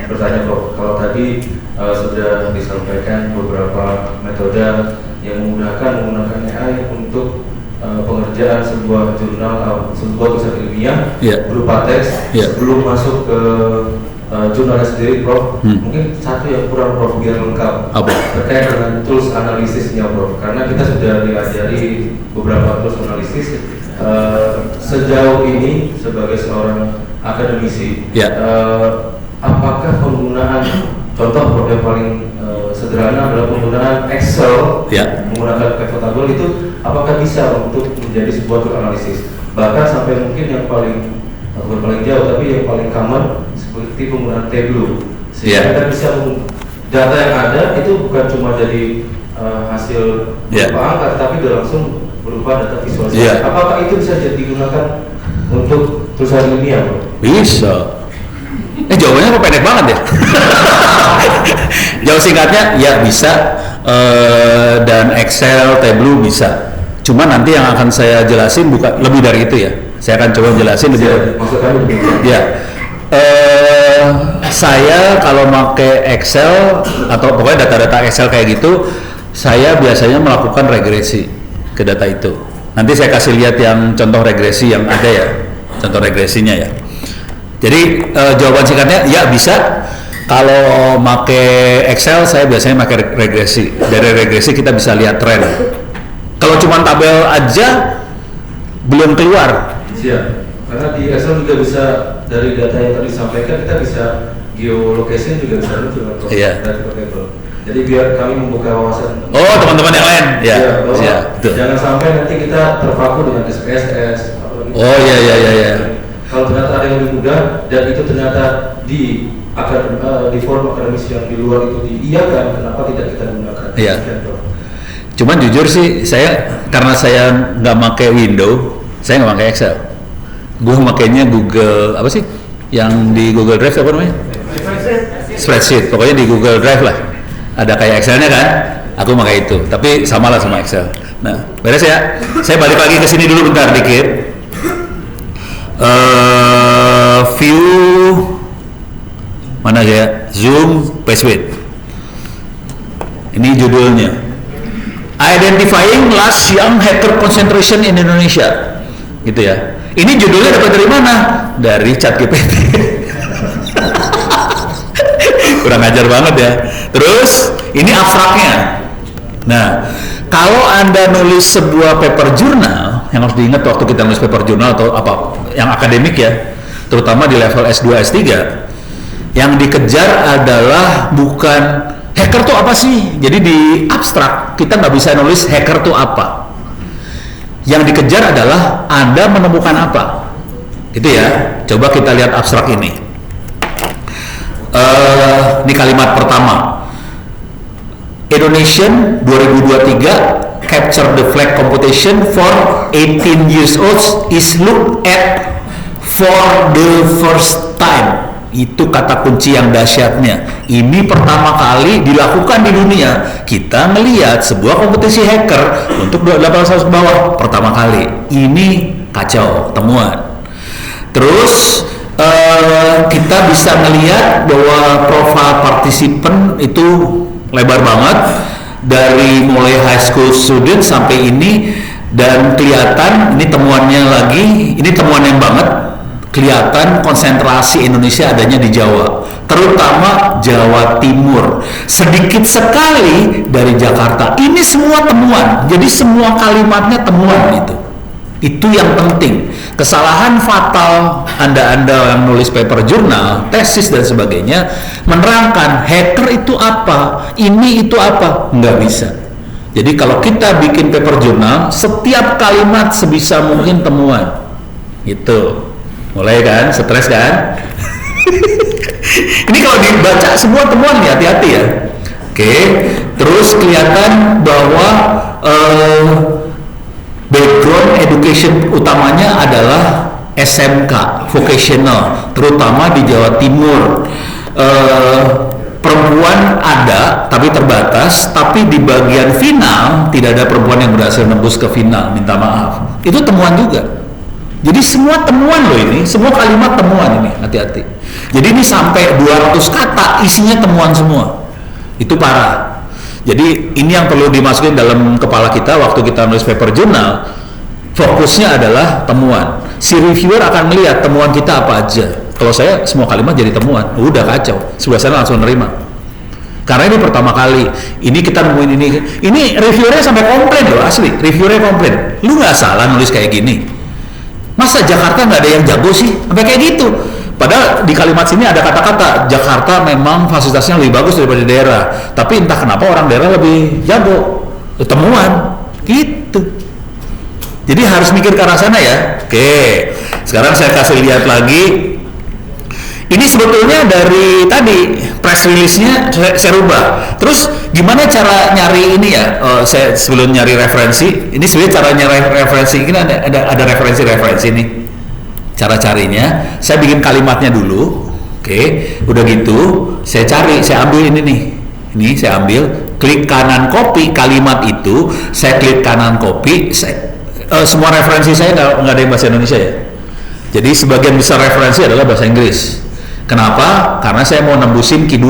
bertanya Prof, kalau tadi sudah disampaikan beberapa metode yang menggunakan AI untuk pengerjaan sebuah jurnal, sebuah tulisan ilmiah berupa teks sebelum masuk ke jurnalnya sendiri, Prof. Mungkin satu yang kurang, Prof, biar lengkap terkait dengan tools analisisnya, Prof. Karena kita sudah diajari beberapa tools analisis. Sejauh ini sebagai seorang akademisi, apakah penggunaan contoh Prof yang paling sederhana adalah penggunaan Excel menggunakan pivot table itu apakah bisa untuk menjadi sebuah tool analisis? Bahkan sampai mungkin yang bukan paling jauh tapi yang paling common seperti penggunaan Tableau, sehingga kita bisa data yang ada itu bukan cuma jadi hasil berupa angka, tapi udah langsung berupa data visualisasi. Apakah itu bisa digunakan untuk perusahaan ilmiah, Bro? Bisa. Jawabannya kok pendek banget ya? Jawab singkatnya, ya bisa. Dan Excel, Tableau bisa. Cuma nanti yang akan saya jelasin bukan lebih dari itu ya. Saya akan coba jelasin lebih dari itu. Maksud kamu ya. Saya kalau pakai Excel atau pokoknya data-data Excel kayak gitu, saya biasanya melakukan regresi ke data itu. Nanti saya kasih lihat yang contoh regresi yang ada ya, contoh regresinya ya. Jadi jawaban singkatnya ya bisa. Kalau pakai Excel saya biasanya pakai regresi. Dari regresi kita bisa lihat tren. Kalau cuma tabel aja belum keluar. Siap. Karena di Excel juga bisa dari data yang tadi disampaikan kita bisa geolocation juga bisa muncul atau jadi biar kami membuka wawasan. Oh, teman-teman yang lain ya. Jangan sampai nanti kita terpaku dengan SPSS. Oh iya. Kalau ternyata ada yang lebih mudah dan itu ternyata di forum akademis yang di luar itu diiyakan, kenapa tidak kita gunakan? Iya. Cuman jujur sih karena saya nggak pakai Windows, saya nggak pakai Excel. Gue makainya Google apa sih? Yang di Google Drive apa namanya? Spreadsheet. Pokoknya di Google Drive lah. Ada kayak Excelnya kan? Aku pakai itu. Tapi samalah sama Excel. Nah, beres ya. Saya balik lagi ke sini dulu bentar dikit. View mana ya? Zoom page width. Ini judulnya. Identifying Last Young Hacker Concentration in Indonesia. Gitu ya. Ini judulnya dapat dari mana? Dari ChatGPT. Kurang ajar banget ya. Terus ini abstraknya. Nah, kalau Anda nulis sebuah paper jurnal, yang harus diingat waktu kita nulis paper jurnal atau apa yang akademik ya, terutama di level S2, S3, yang dikejar adalah bukan hacker tuh apa sih? Jadi di abstrak kita nggak bisa nulis hacker tuh apa. Yang dikejar adalah Anda menemukan apa. Itu ya. Coba kita lihat abstrak ini. Ini kalimat pertama. Indonesian 2023 capture the flag computation for 18 years old is looked at for the first time. Itu kata kunci yang dahsyatnya. Ini pertama kali dilakukan di dunia. Kita melihat sebuah kompetisi hacker untuk 18 bawah pertama kali. Ini kacau temuan. Terus kita bisa melihat bahwa profil partisipan itu lebar banget dari mulai high school student sampai ini, dan kelihatan ini temuannya lagi, ini temuan yang banget. Kelihatan konsentrasi Indonesia adanya di Jawa, terutama Jawa Timur. Sedikit sekali dari Jakarta. Ini semua temuan. Jadi semua kalimatnya temuan itu. Itu yang penting. Kesalahan fatal Anda yang nulis paper jurnal, tesis dan sebagainya, menerangkan hacker itu apa, ini itu apa, nggak bisa. Jadi kalau kita bikin paper jurnal, setiap kalimat sebisa mungkin temuan. Gitu. Mulai kan, stres kan? Ini kalau dibaca semua temuan ya, hati-hati ya. Oke, terus kelihatan bahwa background education utamanya adalah SMK, vocational, terutama di Jawa Timur. Perempuan ada, tapi terbatas, tapi di bagian final tidak ada perempuan yang berhasil nembus ke final, minta maaf. Itu temuan juga. Jadi semua temuan loh ini, semua kalimat temuan ini, hati-hati. Jadi ini sampai 200 kata isinya temuan semua. Itu parah. Jadi ini yang perlu dimasukin dalam kepala kita waktu kita nulis paper jurnal. Fokusnya adalah temuan. Si reviewer akan melihat temuan kita apa aja. Kalau saya semua kalimat jadi temuan, udah kacau. Sebelah sana langsung nerima. Karena ini pertama kali, ini kita nemuin ini. Ini reviewernya sampai komplain loh, asli. Reviewernya komplain. Lu nggak salah nulis kayak gini. Masa Jakarta nggak ada yang jago sih? Sampai kayak gitu. Padahal di kalimat sini ada kata-kata Jakarta memang fasilitasnya lebih bagus daripada daerah. Tapi entah kenapa orang daerah lebih jago. Temuan. Gitu. Jadi harus mikir ke arah sana ya. Oke. Sekarang saya kasih lihat lagi. Ini sebetulnya dari tadi press release-nya saya rubah. Terus gimana cara nyari ini ya? Saya sebelum nyari referensi, ini sebenarnya cara nyari referensi ini ada referensi nih. Cara carinya, saya bikin kalimatnya dulu. Oke, udah gitu, saya ambil ini nih. Ini saya ambil, klik kanan copy kalimat itu, saya klik kanan copy. Semua referensi saya nggak ada yang bahasa Indonesia ya. Jadi sebagian besar referensi adalah bahasa Inggris. Kenapa? Karena saya mau nembusin Q2.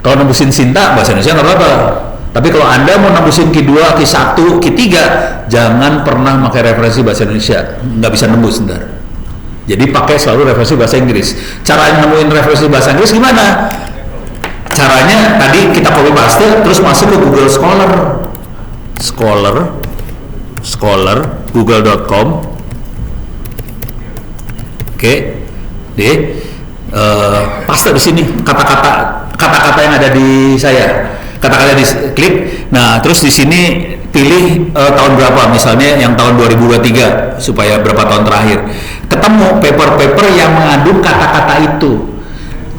Kalau nembusin Sinta, bahasa Indonesia nggak apa-apa. Tapi kalau Anda mau nembusin Q2, Q1, Q3, jangan pernah pakai referensi bahasa Indonesia. Nggak bisa nembus ntar. Jadi pakai selalu referensi bahasa Inggris. Cara nemuin referensi bahasa Inggris gimana? Caranya tadi kita copy paste, terus masuk ke Google Scholar, google.com. Oke, paste di sini kata-kata yang ada di saya, kata-kata di klik. Nah, terus di sini pilih tahun berapa, misalnya yang tahun 2023 supaya berapa tahun terakhir. Ketemu paper-paper yang mengandung kata-kata itu.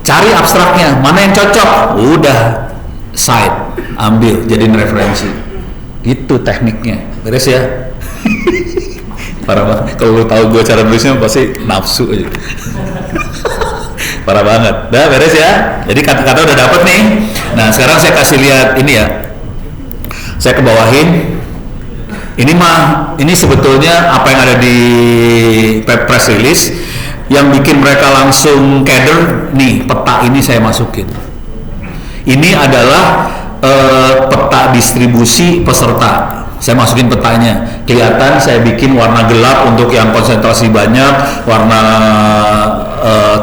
Cari abstraknya, mana yang cocok, udah cite, ambil, jadiin referensi. Itu tekniknya, beres ya. Parah banget, kalau lu tahu gue cara nulisnya pasti nafsu aja. Parah banget, udah beres ya. Jadi kata-kata udah dapet nih. Nah sekarang saya kasih lihat ini ya. Saya kebawahin. Ini sebetulnya apa yang ada di press release yang bikin mereka langsung keder nih, peta ini saya masukin. Ini adalah peta distribusi peserta. Saya masukin petanya. Kelihatan saya bikin warna gelap untuk yang konsentrasi banyak, warna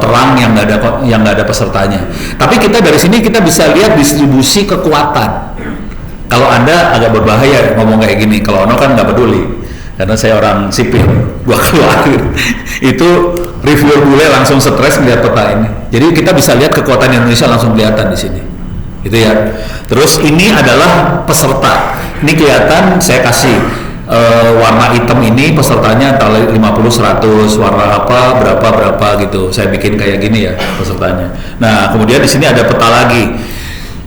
terang yang nggak ada pesertanya. Tapi kita dari sini kita bisa lihat distribusi kekuatan. Kalau Anda agak berbahaya ngomong kayak gini, kalau Ono kan nggak peduli, karena saya orang sipil, gua keluarin. Itu reviewer bule langsung stres melihat peta ini. Jadi kita bisa lihat kekuatan Indonesia langsung kelihatan di sini, gitu ya. Terus ini adalah peserta. Ini kelihatan saya kasih warna hitam ini pesertanya antara 50-100, warna apa berapa gitu. Saya bikin kayak gini ya pesertanya. Nah kemudian di sini ada peta lagi.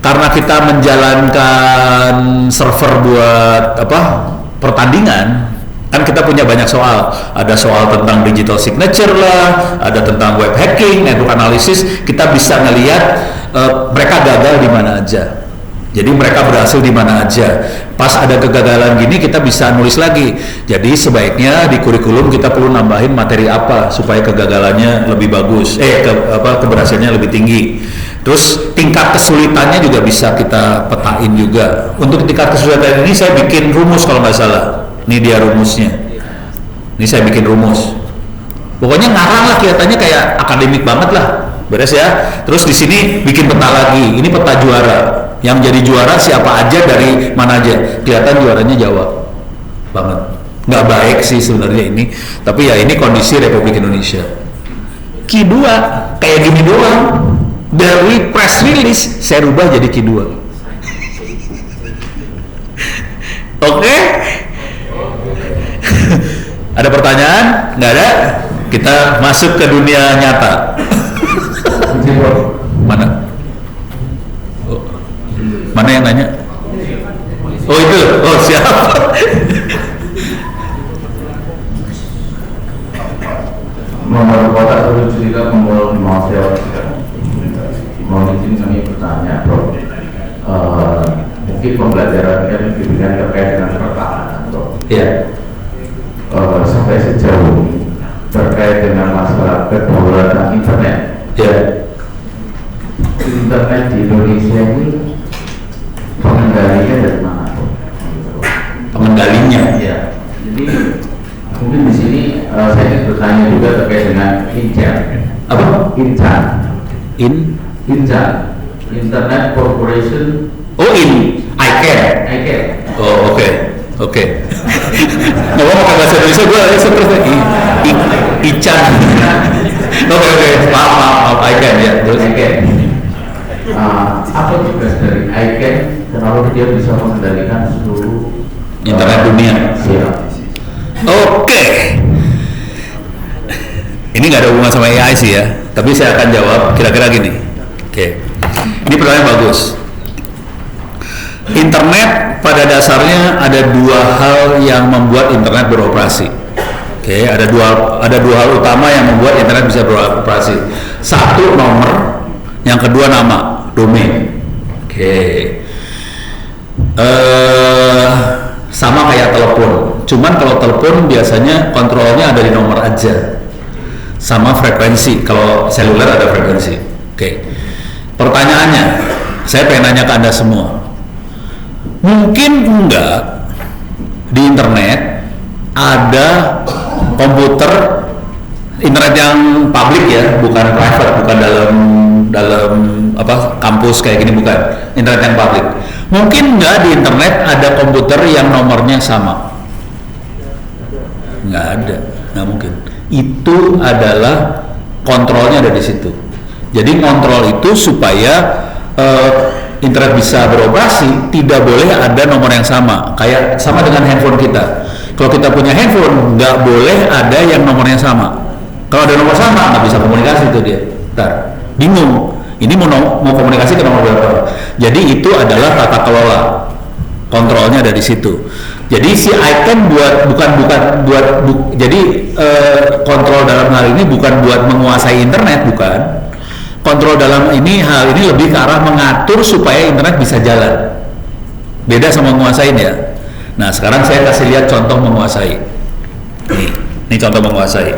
Karena kita menjalankan server buat pertandingan, kan kita punya banyak soal. Ada soal tentang digital signature lah, ada tentang web hacking, network analysis. Kita bisa ngelihat mereka gagal di mana aja. Jadi mereka berhasil di mana aja. Pas ada kegagalan gini kita bisa nulis lagi. Jadi sebaiknya di kurikulum kita perlu nambahin materi apa supaya kegagalannya lebih bagus, keberhasilannya lebih tinggi. Terus tingkat kesulitannya juga bisa kita petain juga. Untuk tingkat kesulitan ini saya bikin rumus kalau nggak salah. Ini dia rumusnya. Ini saya bikin rumus. Pokoknya ngarang lah, kelihatannya kayak akademik banget lah. Beres ya. Terus di sini bikin peta lagi. Ini peta juara. Yang jadi juara siapa aja dari mana aja. Kelihatan juaranya Jawa banget. Nggak baik sih sebenarnya ini. Tapi ya ini kondisi Republik Indonesia. Q2 kayak gini doang. Dari press release saya rubah jadi Q2. Oke? Ada pertanyaan? Nggak ada? Kita masuk ke dunia nyata. Mana? Oh. Mana yang nanya? Oh itu? Oh siapa? Nomor kotak terus juga membawa mahasiswa. Mohon izin kami bertanya, Prof. Mungkin pembelajaran yang diberikan terkait dengan pertahanan, Prof. Iya. Sampai sejauh ini terkait dengan masalah kedaulatan internet. Iya. Internet di Indonesia ini pengendalinya dari mana, Prof? Pengendalinya? Ya. Jadi mungkin di sini saya ingin bertanya juga terkait dengan Intel. Apa? Intel. Intel. Internet Corporation. Oh ICANN. Oh oke. Nggak mau pakai bahasa Indonesia, gue seperti ICAN. Oke. Maaf ICANN ya. Terus apa tugas dari ICANN? Kenapa dia bisa mengendalikan seluruh internet dunia? Siap. Oke. Ini nggak ada hubungan sama AI sih ya, tapi saya akan jawab kira-kira gini. Oke, ini pertanyaan bagus. Internet pada dasarnya ada dua hal yang membuat internet beroperasi. Oke, ada dua hal utama yang membuat internet bisa beroperasi. Satu nomor, yang kedua nama, domain. Oke, sama kayak telepon. Cuman kalau telepon biasanya kontrolnya ada di nomor aja, sama frekuensi. Kalau seluler ada frekuensi. Oke, pertanyaannya, saya pengen nanya ke Anda semua. Mungkin enggak di internet ada komputer internet yang publik ya, bukan private, bukan dalam apa kampus kayak gini, bukan internet yang publik. Mungkin enggak di internet ada komputer yang nomornya sama? Nggak ada, nggak mungkin. Itu adalah kontrolnya ada di situ. Jadi kontrol itu supaya internet bisa beroperasi, tidak boleh ada nomor yang sama. Kayak sama dengan handphone kita. Kalau kita punya handphone, nggak boleh ada yang nomornya sama. Kalau ada nomor sama, nggak bisa komunikasi itu dia. Ntar bingung. Ini mau komunikasi ke nomor berapa? Jadi itu adalah tata kelola. Kontrolnya ada di situ. Jadi si icon kontrol dalam hal ini bukan buat menguasai internet, bukan. Kontrol dalam hal ini lebih ke arah mengatur supaya internet bisa jalan. Beda sama menguasain ya. Nah, sekarang saya kasih lihat contoh menguasai. Ini contoh menguasai.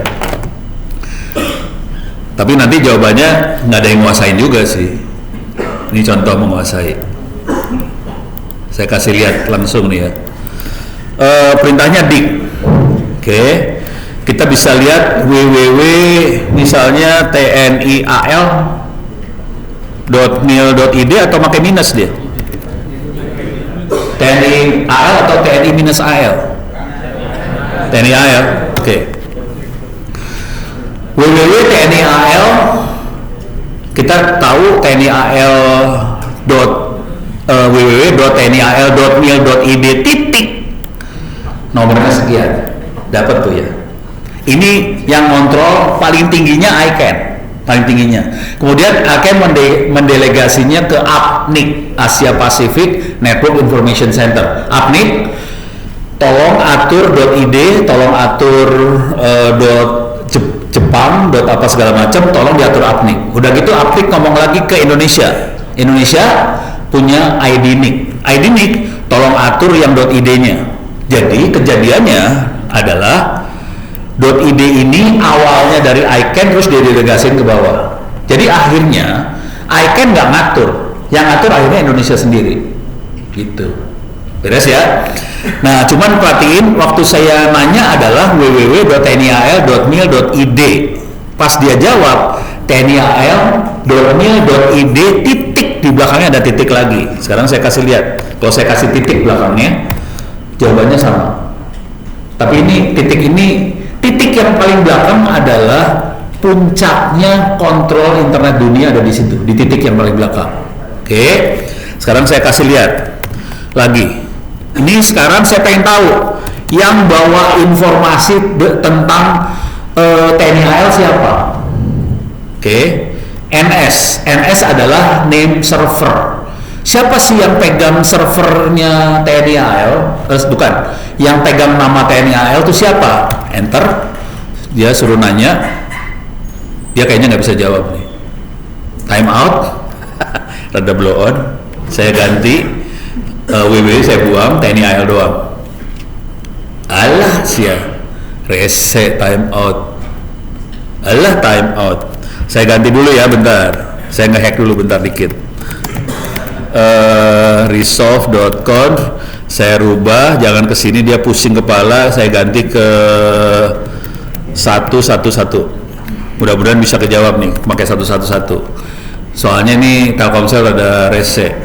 Tapi nanti jawabannya nggak ada yang menguasain juga sih. Ini contoh menguasai. Saya kasih lihat langsung nih ya. Perintahnya dik. Oke. Kita bisa lihat www misalnya tnial.mil.id atau pakai minus dia. TNI-AL atau TNI-AL? TNI-AL. Oke. www.tni-al, kita tahu TNI-AL www.tnial.mil.id titik nomornya sekian, dapat tuh ya. Ini yang kontrol paling tingginya ICANN, paling tingginya. Kemudian ICANN mendelegasinya ke APNIC, Asia Pacific Network Information Center. APNIC, tolong atur .id, tolong atur Jepang, apa segala macam, tolong diatur APNIC. Udah gitu APNIC ngomong lagi ke Indonesia. Indonesia punya IDNIC. IDNIC tolong atur yang .id-nya. Jadi kejadiannya adalah .id ini awalnya dari ICANN terus didelegasiin ke bawah. Jadi akhirnya ICANN nggak ngatur, yang ngatur akhirnya Indonesia sendiri. Gitu. Beres ya? Nah, cuman perhatiin waktu saya nanya adalah www.tnial.mil.id. Pas dia jawab tnial.mil.id titik, di belakangnya ada titik lagi. Sekarang saya kasih lihat. Kalau saya kasih titik belakangnya, jawabannya sama. Tapi titik yang paling belakang adalah puncaknya kontrol internet dunia ada di situ, di titik yang paling belakang. Oke. Sekarang saya kasih lihat lagi. Ini sekarang saya pengen tahu yang bawa informasi tentang TNI-AL siapa? Oke. NS adalah name server. Siapa sih yang pegang servernya TNI-AL? Bukan. Yang pegang nama TNI-AL itu siapa? Enter. Dia suruh nanya. Dia kayaknya nggak bisa jawab nih. Time out. Rada blow on. Saya ganti. WW saya buang, TNI-AL doang. Alah sia. Reset time out. Alah time out. Saya ganti dulu ya bentar. Saya nge-hack dulu bentar dikit. Resolve.conf saya rubah, jangan kesini dia pusing kepala, saya ganti ke 111. Mudah-mudahan bisa kejawab nih pakai 111. Soalnya nih Telkomsel ada rese.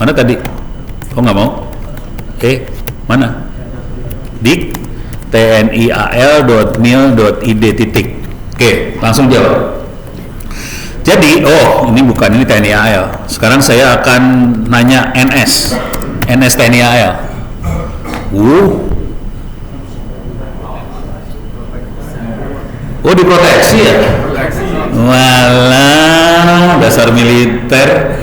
Mana tadi? Oh nggak mau? Mana? Dik tnial.mil.id titik. Oke, langsung jawab. Jadi, ini bukan, ini TNI-AL. Sekarang saya akan nanya NS TNI-AL. Oh, diproteksi ya? Walah, dasar militer.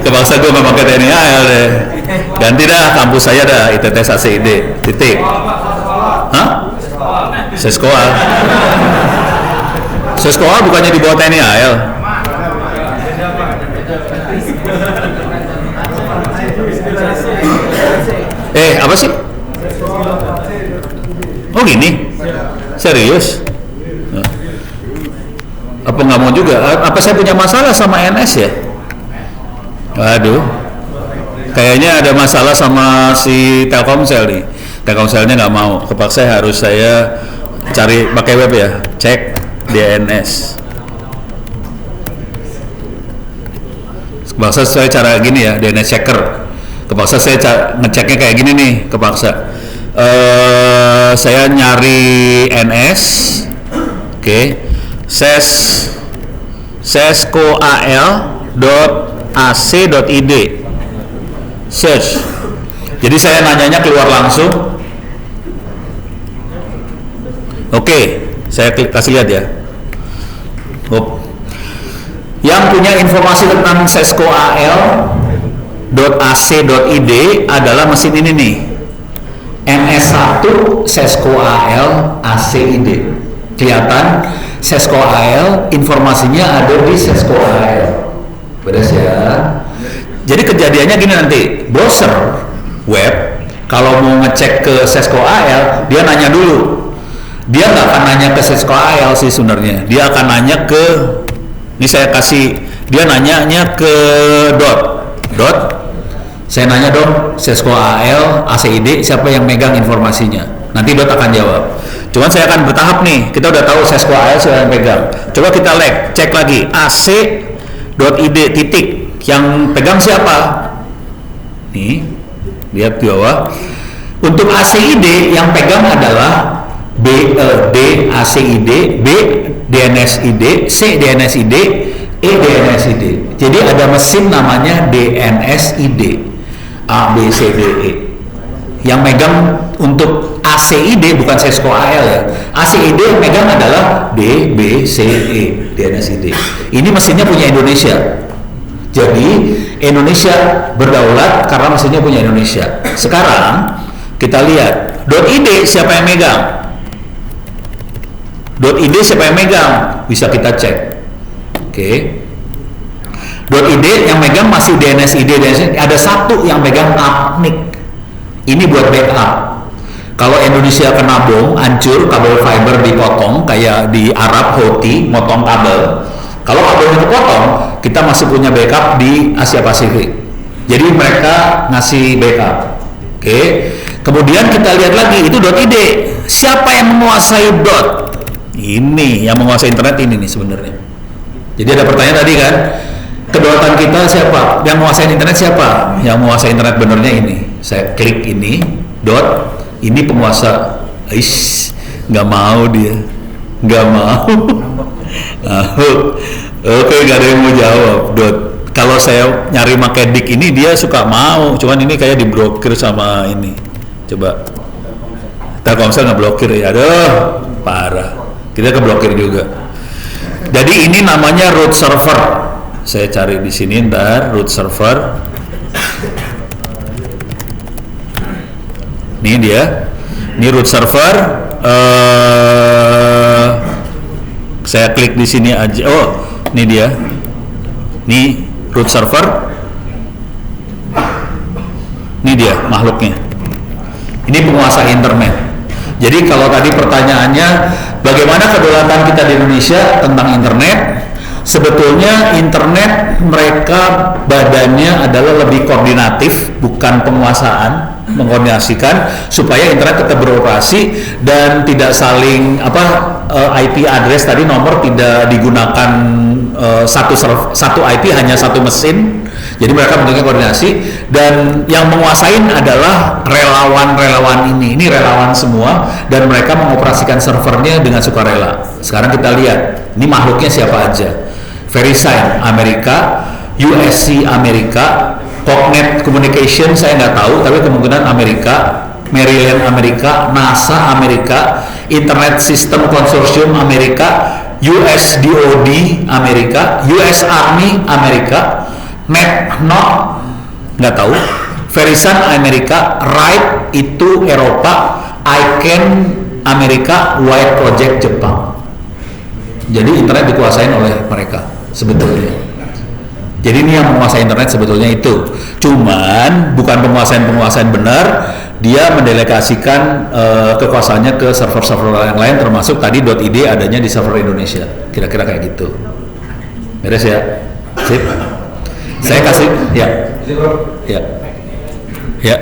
Kebangsa gue memang ke TNI AL deh. Ganti dah, kampus saya dah, ITT SACID, titik. Hah? Seskoa. Seskoa bukannya di bawah TNI AL? Apa sih? Oh gini? Serius? Apa nggak mau juga? Apa saya punya masalah sama NS ya? Waduh, kayaknya ada masalah sama si Telkomsel nih. Telkomselnya nggak mau, kepaksa harus saya cari pakai web ya, cek DNS. Kepaksa saya cara gini ya, DNS checker. Kepaksa saya ngeceknya kayak gini nih, kepaksa. Saya nyari NS, oke, seskoal.ac.id, search. Jadi saya nanyanya keluar langsung. Oke, saya klik, kasih lihat ya. Yang punya informasi tentang seskoal.ac.id adalah mesin ini nih, NS1 seskoal ACID. Kelihatan seskoal, informasinya ada di seskoal. Beres ya. Jadi kejadiannya gini nanti, browser web kalau mau ngecek ke seskoal, dia nanya dulu. Dia nggak akan nanya ke seskoal sih sebenarnya. Dia akan nanya ke, ini saya kasih, dia nanyanya ke dot. Saya nanya dong, seskoal ACID siapa yang megang informasinya. Nanti dot akan jawab. Cuman saya akan bertahap nih. Kita udah tahu seskoal siapa yang pegang. Coba kita cek lagi ac.id titik. Yang pegang siapa? Nih, lihat di bawah. Untuk ACID yang pegang adalah D ACID, B DNSID, C DNSID, E DNSID. Jadi ada mesin namanya DNSID, A B C D E. Yang megang untuk ACID bukan seskoal ya. ACID yang megang adalah D B C E DNSID. Ini mesinnya punya Indonesia. Jadi Indonesia berdaulat karena mesinnya punya Indonesia. Sekarang kita lihat .id siapa yang megang? .id siapa yang megang? Bisa kita cek. Oke. .id yang megang masih DNSID. Ada satu yang megang APNIC. Ini buat backup. Kalau Indonesia kena bom, hancur, kabel fiber dipotong kayak di Arab Houthi motong kabel. Kalau kabelnya kepotong, kita masih punya backup di Asia Pasifik. Jadi mereka ngasih backup. Oke. Kemudian kita lihat lagi itu .id. Siapa yang menguasai dot? Ini yang menguasai internet ini nih sebenarnya. Jadi ada pertanyaan tadi kan, kedaulatan kita siapa? Yang menguasai internet siapa? Yang menguasai internet benernya ini. Saya klik ini dot. Ini penguasa. Nggak mau dia. Nggak mau. Oke, nggak ada yang mau jawab dot. Kalau saya nyari pakai dik ini dia suka mau, cuman ini kayak diblokir sama ini. Coba Telkomsel ngeblokir ya, aduh parah. Kita keblokir juga. Jadi ini namanya root server. Saya cari di sini ntar root server. Ini dia. Ini root server. Saya klik di sini aja. Oh, ini dia. Ini root server. Ini dia makhluknya. Ini penguasa internet. Jadi kalau tadi pertanyaannya bagaimana kedaulatan kita di Indonesia tentang internet? Sebetulnya internet mereka badannya adalah lebih koordinatif, bukan penguasaan, mengkoordinasikan supaya internet tetap beroperasi dan tidak saling IP address tadi nomor tidak digunakan satu IP hanya satu mesin. Jadi mereka bentuknya koordinasi dan yang menguasain adalah relawan-relawan ini relawan semua dan mereka mengoperasikan servernya dengan sukarela. Sekarang kita lihat ini makhluknya siapa aja. VeriSign Amerika, USC Amerika, Cognet Communication saya nggak tahu tapi kemungkinan Amerika, Maryland Amerika, NASA Amerika, Internet System Consortium Amerika, USDOD Amerika, US Army Amerika, NetNot nggak tahu, Verizon Amerika, Ride itu Eropa, ICANN Amerika, White Project Jepang. Jadi internet dikuasain oleh mereka sebetulnya. Jadi ini yang menguasai internet sebetulnya itu. Cuman bukan penguasaan benar, dia mendelegasikan kekuasaannya ke server-server yang lain, termasuk tadi .id adanya di server Indonesia. Kira-kira kayak gitu. Beres ya? Sip. Saya kasih ya. Ya. Ya.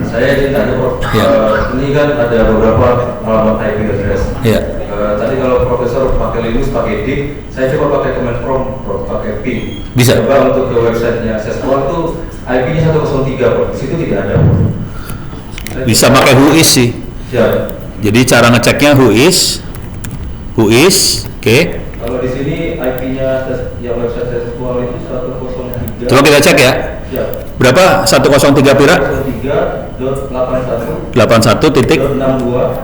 Saya ingin tanya Prof, Ya. Ini kan ada beberapa alamat IP address. Ya. Tadi kalau Profesor pakai Linux, pakai D, saya coba pakai command prompt, Prof, pakai P. Bisa. Coba untuk ke websitenya Sesqual itu IP-nya 103, Prof. Di situ tidak ada, Prof. Bisa pakai whois sih. Ya. Jadi cara ngeceknya whois, oke. Kalau di sini IP-nya yang website Sesqual itu 103. Coba kita cek ya. Ya. Berapa? 103 pira? 103.81 81 titik 62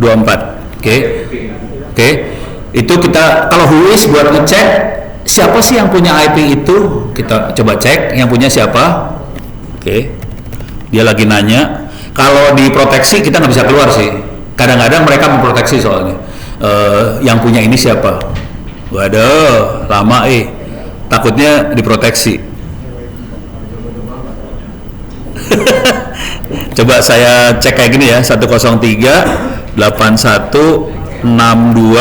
24. Oke. Oke. Itu kita kalau whois buat ngecek siapa sih yang punya IP itu, kita coba cek yang punya siapa. Oke. Dia lagi nanya. Kalau diproteksi kita nggak bisa keluar sih. Kadang-kadang mereka memproteksi soalnya. Yang punya ini siapa? Waduh, lama takutnya diproteksi. Coba saya cek kayak gini ya, 103 81 62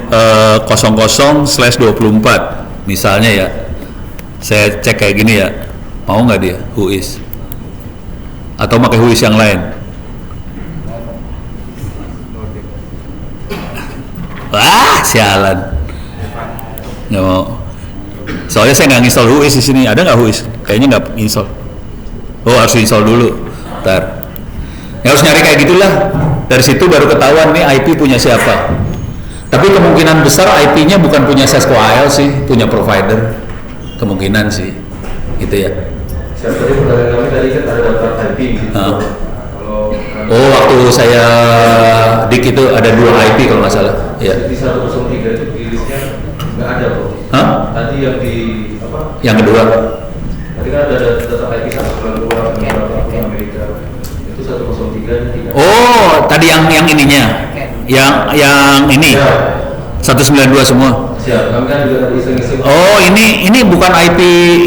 00/24 misalnya ya. Saya cek kayak gini ya. Mau nggak dia whois? Atau pakai whois yang lain? Wah, sialan. Nggak mau. Soalnya saya nggak install whois di sini. Ada nggak whois? Kayaknya nggak install. Oh, harus install dulu. Ntar. Ya, harus nyari kayak gitulah. Dari situ baru ketahuan nih IP punya siapa. Tapi kemungkinan besar IP-nya bukan punya Sesqual sih, punya provider. Kemungkinan sih. Gitu ya. Tadi pertanyaan kami tadi kan ada daftar IP gitu. Oh, waktu saya dik itu ada 2 IP kalau nggak salah. Ya. Di 103 itu di listnya nggak ada, Bro. Hah? Tadi yang di apa? Yang kedua. Tadi kan ada data IP 192 Amerika. Itu 103 tidak. Oh, tadi yang ininya. Yang ini. Ya. 192 semua. Siap, kami kan juga tadi iseng-iseng. Oh, ini bukan IP,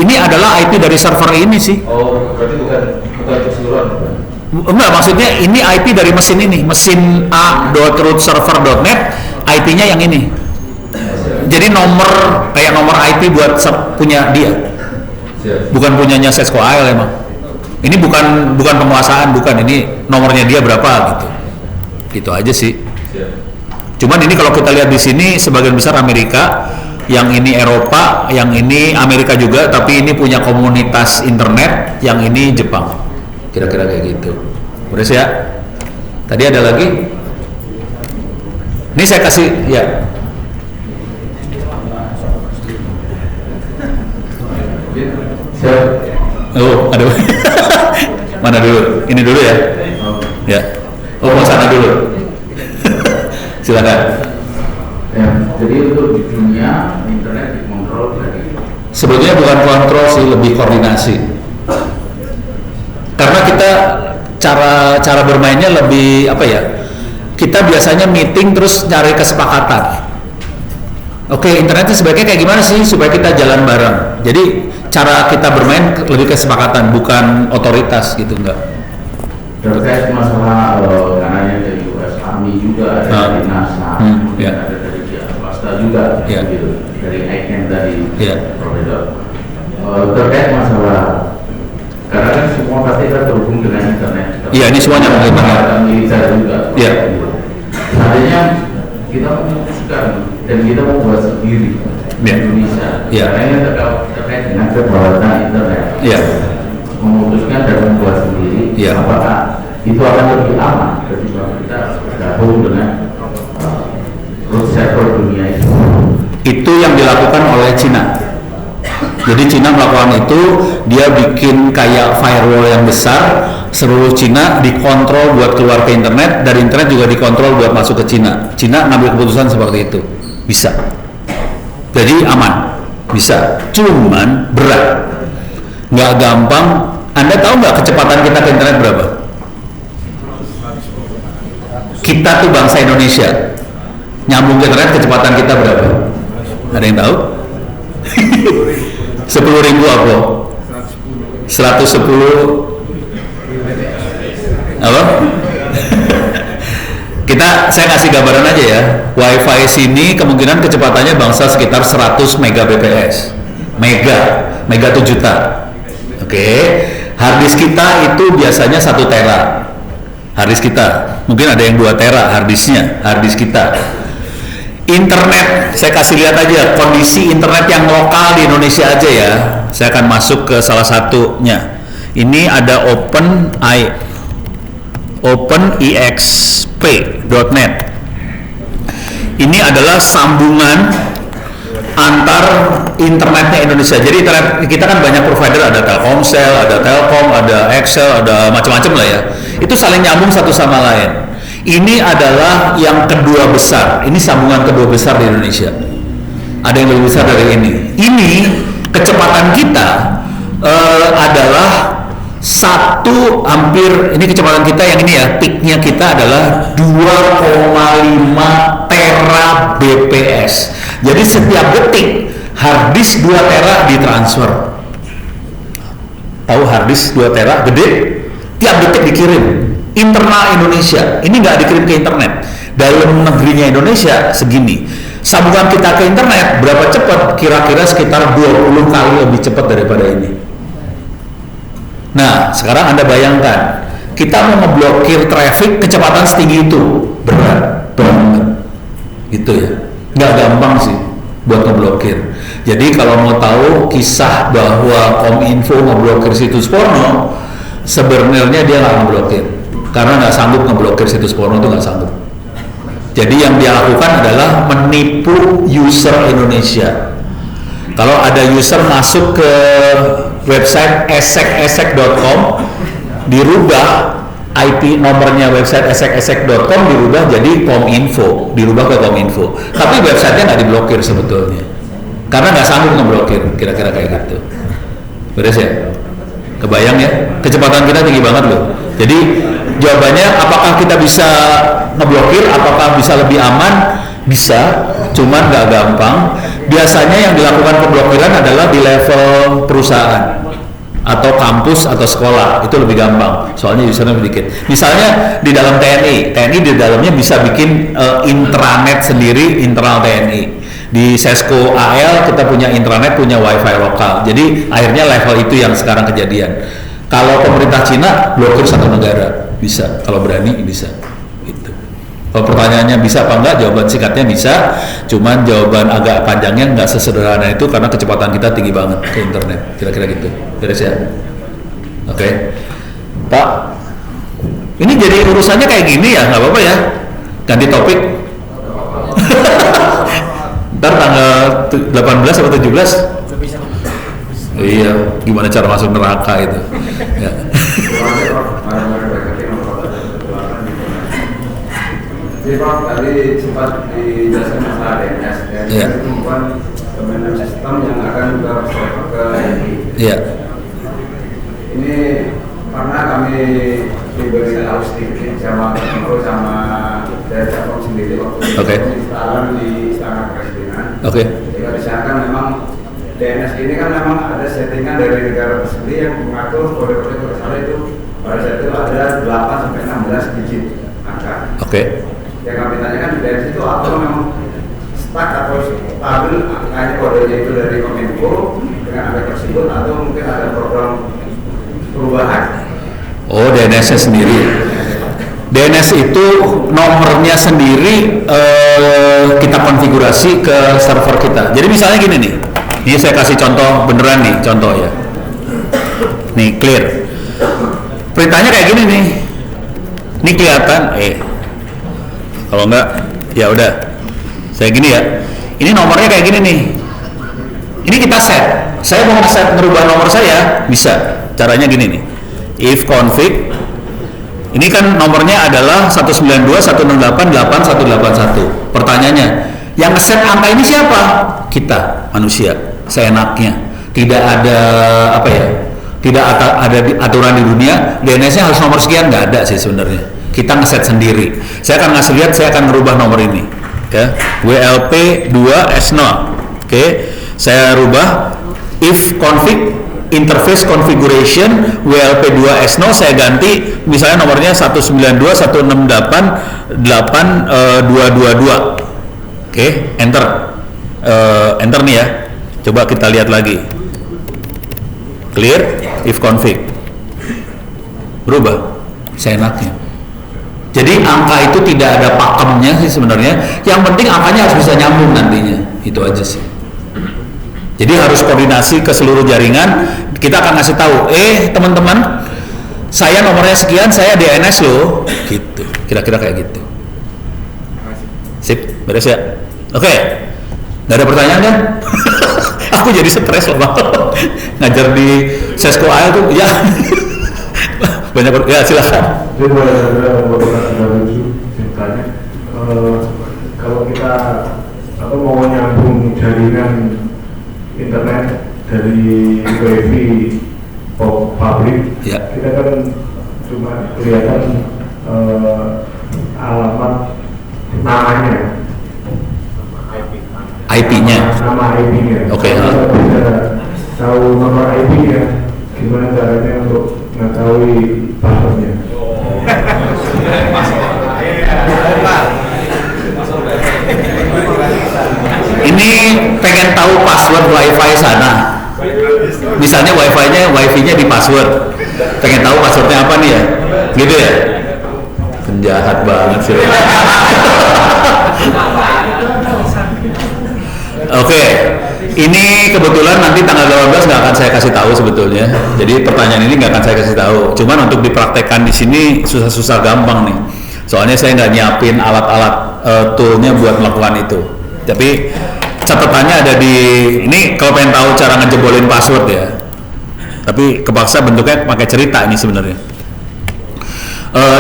ini adalah IP dari server ini sih. Oh, berarti bukan keseluruhan. Enggak, maksudnya ini IP dari mesin ini, mesin a.rootserver.net, IP-nya yang ini. Jadi kayak nomor IP buat punya dia. Siap. Bukan punyanya Sesqual emang. Ini bukan penguasaan, bukan, ini nomornya dia berapa gitu. Gitu aja sih. Siap. Cuman ini kalau kita lihat di sini sebagian besar Amerika, yang ini Eropa, yang ini Amerika juga, tapi ini punya komunitas internet, yang ini Jepang. Kira-kira kayak gitu. Beres ya? Tadi ada lagi? Ini saya kasih ya. Oh, ada. Mana dulu? Ini dulu ya? Ya. Oh, mau sana dulu. Silakan. Ya, jadi untuk di dunia internet dikontrol dari Sebetulnya bukan kontrol sih, lebih koordinasi. Karena kita cara bermainnya lebih apa ya? Kita biasanya meeting terus cari kesepakatan. Oke, internetnya sebaiknya kayak gimana sih supaya kita jalan bareng. Jadi cara kita bermain lebih kesepakatan, bukan otoritas gitu, enggak. terkait masalah karena dari US Army juga ada dari NASA, ya. ada dari pihak swasta juga, Ya. gitu, dari ICANN tadi, Ya. provider. Terkait masalah, karena kan semua pasti kan terhubung dengan internet. Iya, ini semuanya menggunakan militer juga. Iya. Gitu. Seandainya kita memutuskan dan kita membuat sendiri di Ya. Indonesia, Ya. karena ini terkait dengan kedaulatan internet. Iya. Memutuskan dan membuat sendiri, Ya. apakah itu akan lebih aman ketika kita bergabung dengan root server dunia itu? Itu yang dilakukan oleh Cina. Jadi Cina melakukan itu, dia bikin kayak firewall yang besar Seluruh Cina dikontrol buat keluar ke internet, dari internet juga dikontrol buat masuk ke Cina. Cina ngambil keputusan seperti itu, bisa. Jadi aman, bisa. Cuman berat, nggak gampang. Anda tahu nggak kecepatan kita ke internet berapa? Kita tuh bangsa Indonesia, nyambung ke internet kecepatan kita berapa? Ada yang tahu? 10.000 apa? 110 apa? Saya kasih gambaran aja ya. WiFi sini kemungkinan kecepatannya bangsa sekitar 100 Mbps. Mega itu juta. Oke. Harddisk kita itu biasanya 1 tera. Harddisk kita. Mungkin ada yang 2 tera harddisk kita. Internet, saya kasih lihat aja kondisi internet yang lokal di Indonesia aja ya. Saya akan masuk ke salah satunya. Ini ada openexp.net. Ini adalah sambungan antar internetnya Indonesia. Jadi internet kita kan banyak provider, ada Telkomsel, ada Telkom, ada Excel, ada macam-macam lah ya. Itu saling nyambung satu sama lain. Ini adalah yang kedua besar. Ini sambungan kedua besar di Indonesia. Ada yang lebih besar dari ini. Ini kecepatan kita adalah ini kecepatan kita yang ini ya, peaknya kita adalah 2,5 terabps. Jadi setiap detik harddisk 2 tera ditransfer. Tahu harddisk 2 tera gede? Tiap detik dikirim. Internal Indonesia, ini nggak dikirim ke internet. Dalam negerinya Indonesia segini. Sambungan kita ke internet berapa cepat? Kira-kira sekitar 20 kali lebih cepat daripada ini. Nah, sekarang Anda bayangkan, kita mau ngeblokir traffic kecepatan setinggi itu, berat banget, gitu ya. Nggak gampang sih buat ngeblokir. Jadi kalau mau tahu kisah bahwa Kominfo ngeblokir situs porno, sebenarnya dia nggak ngeblokir, karena nggak sanggup ngeblokir situs porno itu nggak sanggup. Jadi yang dia lakukan adalah menipu user Indonesia. Kalau ada user masuk ke website esek-esek.com, dirubah IP nomornya website esek-esek.com, dirubah jadi Kominfo, dirubah ke Kominfo. Tapi websitenya nggak diblokir sebetulnya, karena nggak sanggup ngeblokir, kira-kira kayak gitu. Beres ya? Kebayang ya? Kecepatan kita tinggi banget loh. Jadi jawabannya, apakah kita bisa ngeblokir? Apakah bisa lebih aman? Bisa, cuman nggak gampang. Biasanya yang dilakukan pemblokiran adalah di level perusahaan atau kampus atau sekolah, itu lebih gampang soalnya usernya sedikit. Misalnya di dalam TNI di dalamnya bisa bikin intranet sendiri, internal TNI. Di Sesko AL kita punya intranet, punya wifi lokal. Jadi akhirnya level itu yang sekarang kejadian. Kalau pemerintah Cina blokir satu negara bisa, kalau berani bisa. Kalau pertanyaannya bisa apa enggak, jawaban singkatnya bisa, cuman jawaban agak panjangnya enggak sesederhana itu karena kecepatan kita tinggi banget ke internet, kira-kira gitu. Beres ya? Oke. Pak, ini jadi urusannya kayak gini ya, nggak apa-apa ya? Ganti topik. Ntar tanggal 18 atau 17? Iya, gimana cara masuk neraka itu? Ya. Jadi Pak, tadi sempat dijelaskan masalah DNS. DNS itu bukan domain sistem yang akan server ke NI. Iya. Ini karena kami diberi tahu sedikit sama Kominfo sama dari Telkom sendiri waktu penginstalan di Istana Kepresidenan. Jika disahkan memang DNS ini kan memang ada settingan dari negara tersendiri yang mengatur kode-kode bersalah itu pada saat itu ada 8-16 digit angka. Yang kami tanyakan di DNS itu atau memang stuck atau stabil angkanya kodenya itu dari Kominfo dengan angka tersebut, atau mungkin ada program perubahan? Oh, DNS-nya sendiri. DNS itu nomornya sendiri kita konfigurasi ke server kita. Jadi misalnya gini nih, ini saya kasih contoh beneran nih, contoh ya. Nih clear. Perintahnya kayak gini nih. Ini kelihatan, kalau enggak, ya udah. Saya gini ya. Ini nomornya kayak gini nih. Ini kita set. Saya mau nge-set merubah nomor saya, bisa. Caranya gini nih. if config. Ini kan nomornya adalah 192.168.8181. Pertanyaannya, yang nge-set angka ini siapa? Kita, manusia, seenaknya. Tidak ada apa ya? Tidak ada aturan di dunia. DNS-nya harus nomor sekian, nggak ada sih sebenarnya. Kita nge-set sendiri. Saya akan ngasih lihat, saya akan merubah nomor ini. Oke, WLP2S0. Oke, saya rubah if config interface configuration WLP2S0, saya ganti misalnya nomornya 192.168.822. Oke, enter. Enter nih ya. Coba kita lihat lagi. Clear if config. Berubah seenaknya. Jadi angka itu tidak ada pakemnya sih sebenarnya. Yang penting angkanya harus bisa nyambung nantinya. Itu aja sih. Jadi harus koordinasi ke seluruh jaringan. Kita akan ngasih tahu, teman-teman, saya nomornya sekian, saya DNS loh, gitu. Kira-kira kayak gitu. Sip, beres ya. Oke, nggak ada pertanyaan kan? Aku jadi stres loh bang. Ngajar di Sesko AL tuh, ya. Banyak ya, silakan. Jadi boleh ada lucu tanya. Kalau kita mau nyambung jaringan internet dari WiFi pabrik, ya. Kita kan cuma kelihatan alamat namanya, IP-nya. nama IP-nya. Oke. Kita bisa tahu nomor IP-nya, gimana caranya untuk mengetahui passwordnya? Ini pengen tahu password WiFi sana. Misalnya WiFi-nya di password. Pengen tahu passwordnya apa nih ya? Gitu ya? Penjahat banget sih. Oke, ini kebetulan nanti tanggal 18 nggak akan saya kasih tahu sebetulnya. Jadi pertanyaan ini nggak akan saya kasih tahu. Cuman untuk dipraktekkan di sini susah-susah gampang nih. Soalnya saya nggak nyiapin alat-alat toolnya buat melakukan itu. Tapi catatannya ada di ini kalau pengen tahu cara ngejebolin password ya. Tapi kepaksa bentuknya pakai cerita ini sebenarnya.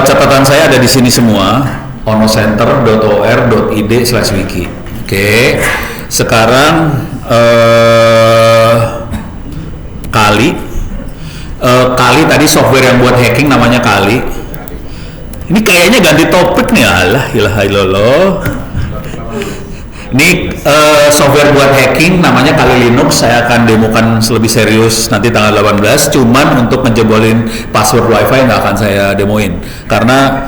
Catatan saya ada di sini semua, onocenter.or.id/wiki. Oke. Sekarang Kali tadi software yang buat hacking namanya Kali. Ini kayaknya ganti topik nih, alah ilaha illallah. Ini software buat hacking namanya Kali Linux. Saya akan demokan lebih serius nanti tanggal 18. Cuman untuk ngejebolin password WiFi nggak akan saya demoin karena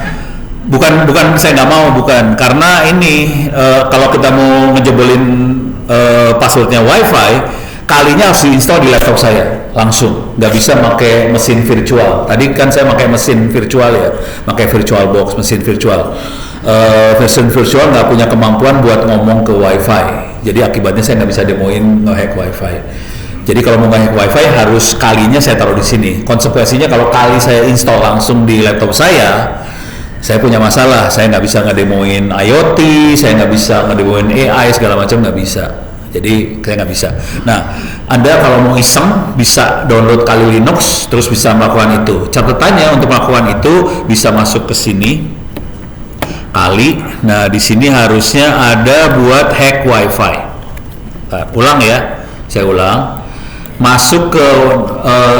bukan saya nggak mau, bukan karena ini kalau kita mau ngejebolin passwordnya WiFi, Kalinya harus diinstal di laptop saya langsung, nggak bisa pakai mesin virtual. Tadi kan saya pakai mesin virtual ya, pakai virtual box, mesin virtual. Mesin virtual nggak punya kemampuan buat ngomong ke WiFi, jadi akibatnya saya nggak bisa demoin nge-hack WiFi. Jadi kalau mau nge-hack WiFi harus Kalinya saya taruh di sini. Konsekuensinya kalau Kali saya install langsung di laptop saya punya masalah. Saya nggak bisa ngedemoin IoT, saya nggak bisa ngedemoin AI segala macam, nggak bisa. Jadi saya nggak bisa. Nah, Anda kalau mau iseng bisa download Kali Linux, terus bisa melakukan itu. Catatannya untuk melakukan itu bisa masuk ke sini Kali. Nah, di sini harusnya ada buat hack WiFi. Nah, ulang ya, saya ulang. Masuk ke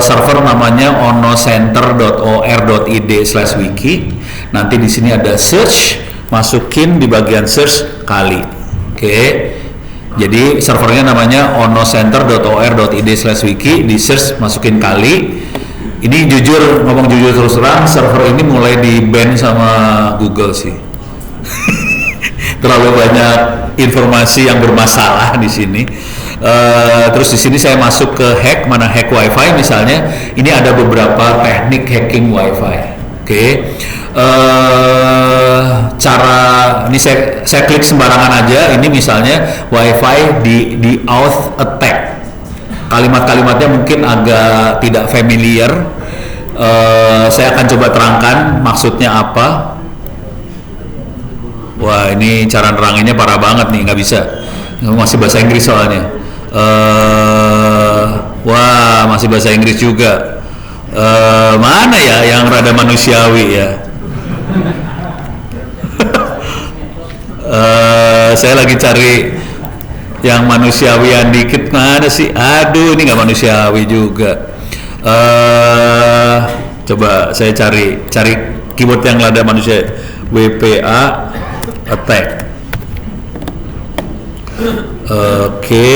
server namanya onocenter.or.id/wiki. Nanti di sini ada search, masukin di bagian search Kali. Oke. Jadi servernya namanya onocenter.or.id/wiki, di search masukin Kali. Ini ngomong jujur terus terang, server ini mulai di ban sama Google sih. Terlalu banyak informasi yang bermasalah di sini. Terus di sini saya masuk ke hack, mana hack WiFi misalnya. Ini ada beberapa teknik hacking WiFi. Oke. Cara ini saya klik sembarangan aja. Ini misalnya WiFi di auth attack. Kalimat-kalimatnya mungkin agak tidak familiar. Saya akan coba terangkan maksudnya apa. Wah, ini cara neranginnya parah banget nih, nggak bisa. Masih bahasa Inggris soalnya. Wah, masih bahasa Inggris juga. Mana ya yang rada manusiawi ya? Saya lagi cari yang manusiawian dikit, mana sih? Aduh, ini nggak manusiawi juga. Coba saya cari keyword yang rada manusia. WPA attack. Oke.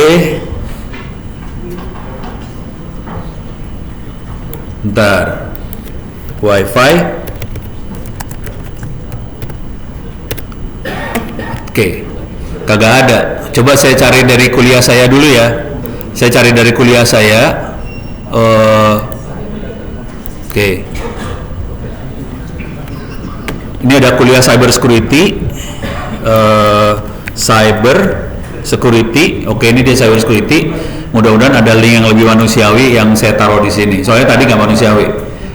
Bentar. Wi-Fi. Oke. Kagak ada. Coba saya cari dari kuliah saya dulu ya. Saya cari dari kuliah saya. Oke. Ini ada kuliah cyber security. Cyber security. Oke, ini dia cyber security. Mudah-mudahan ada link yang lebih manusiawi yang saya taruh di sini. Soalnya tadi nggak manusiawi.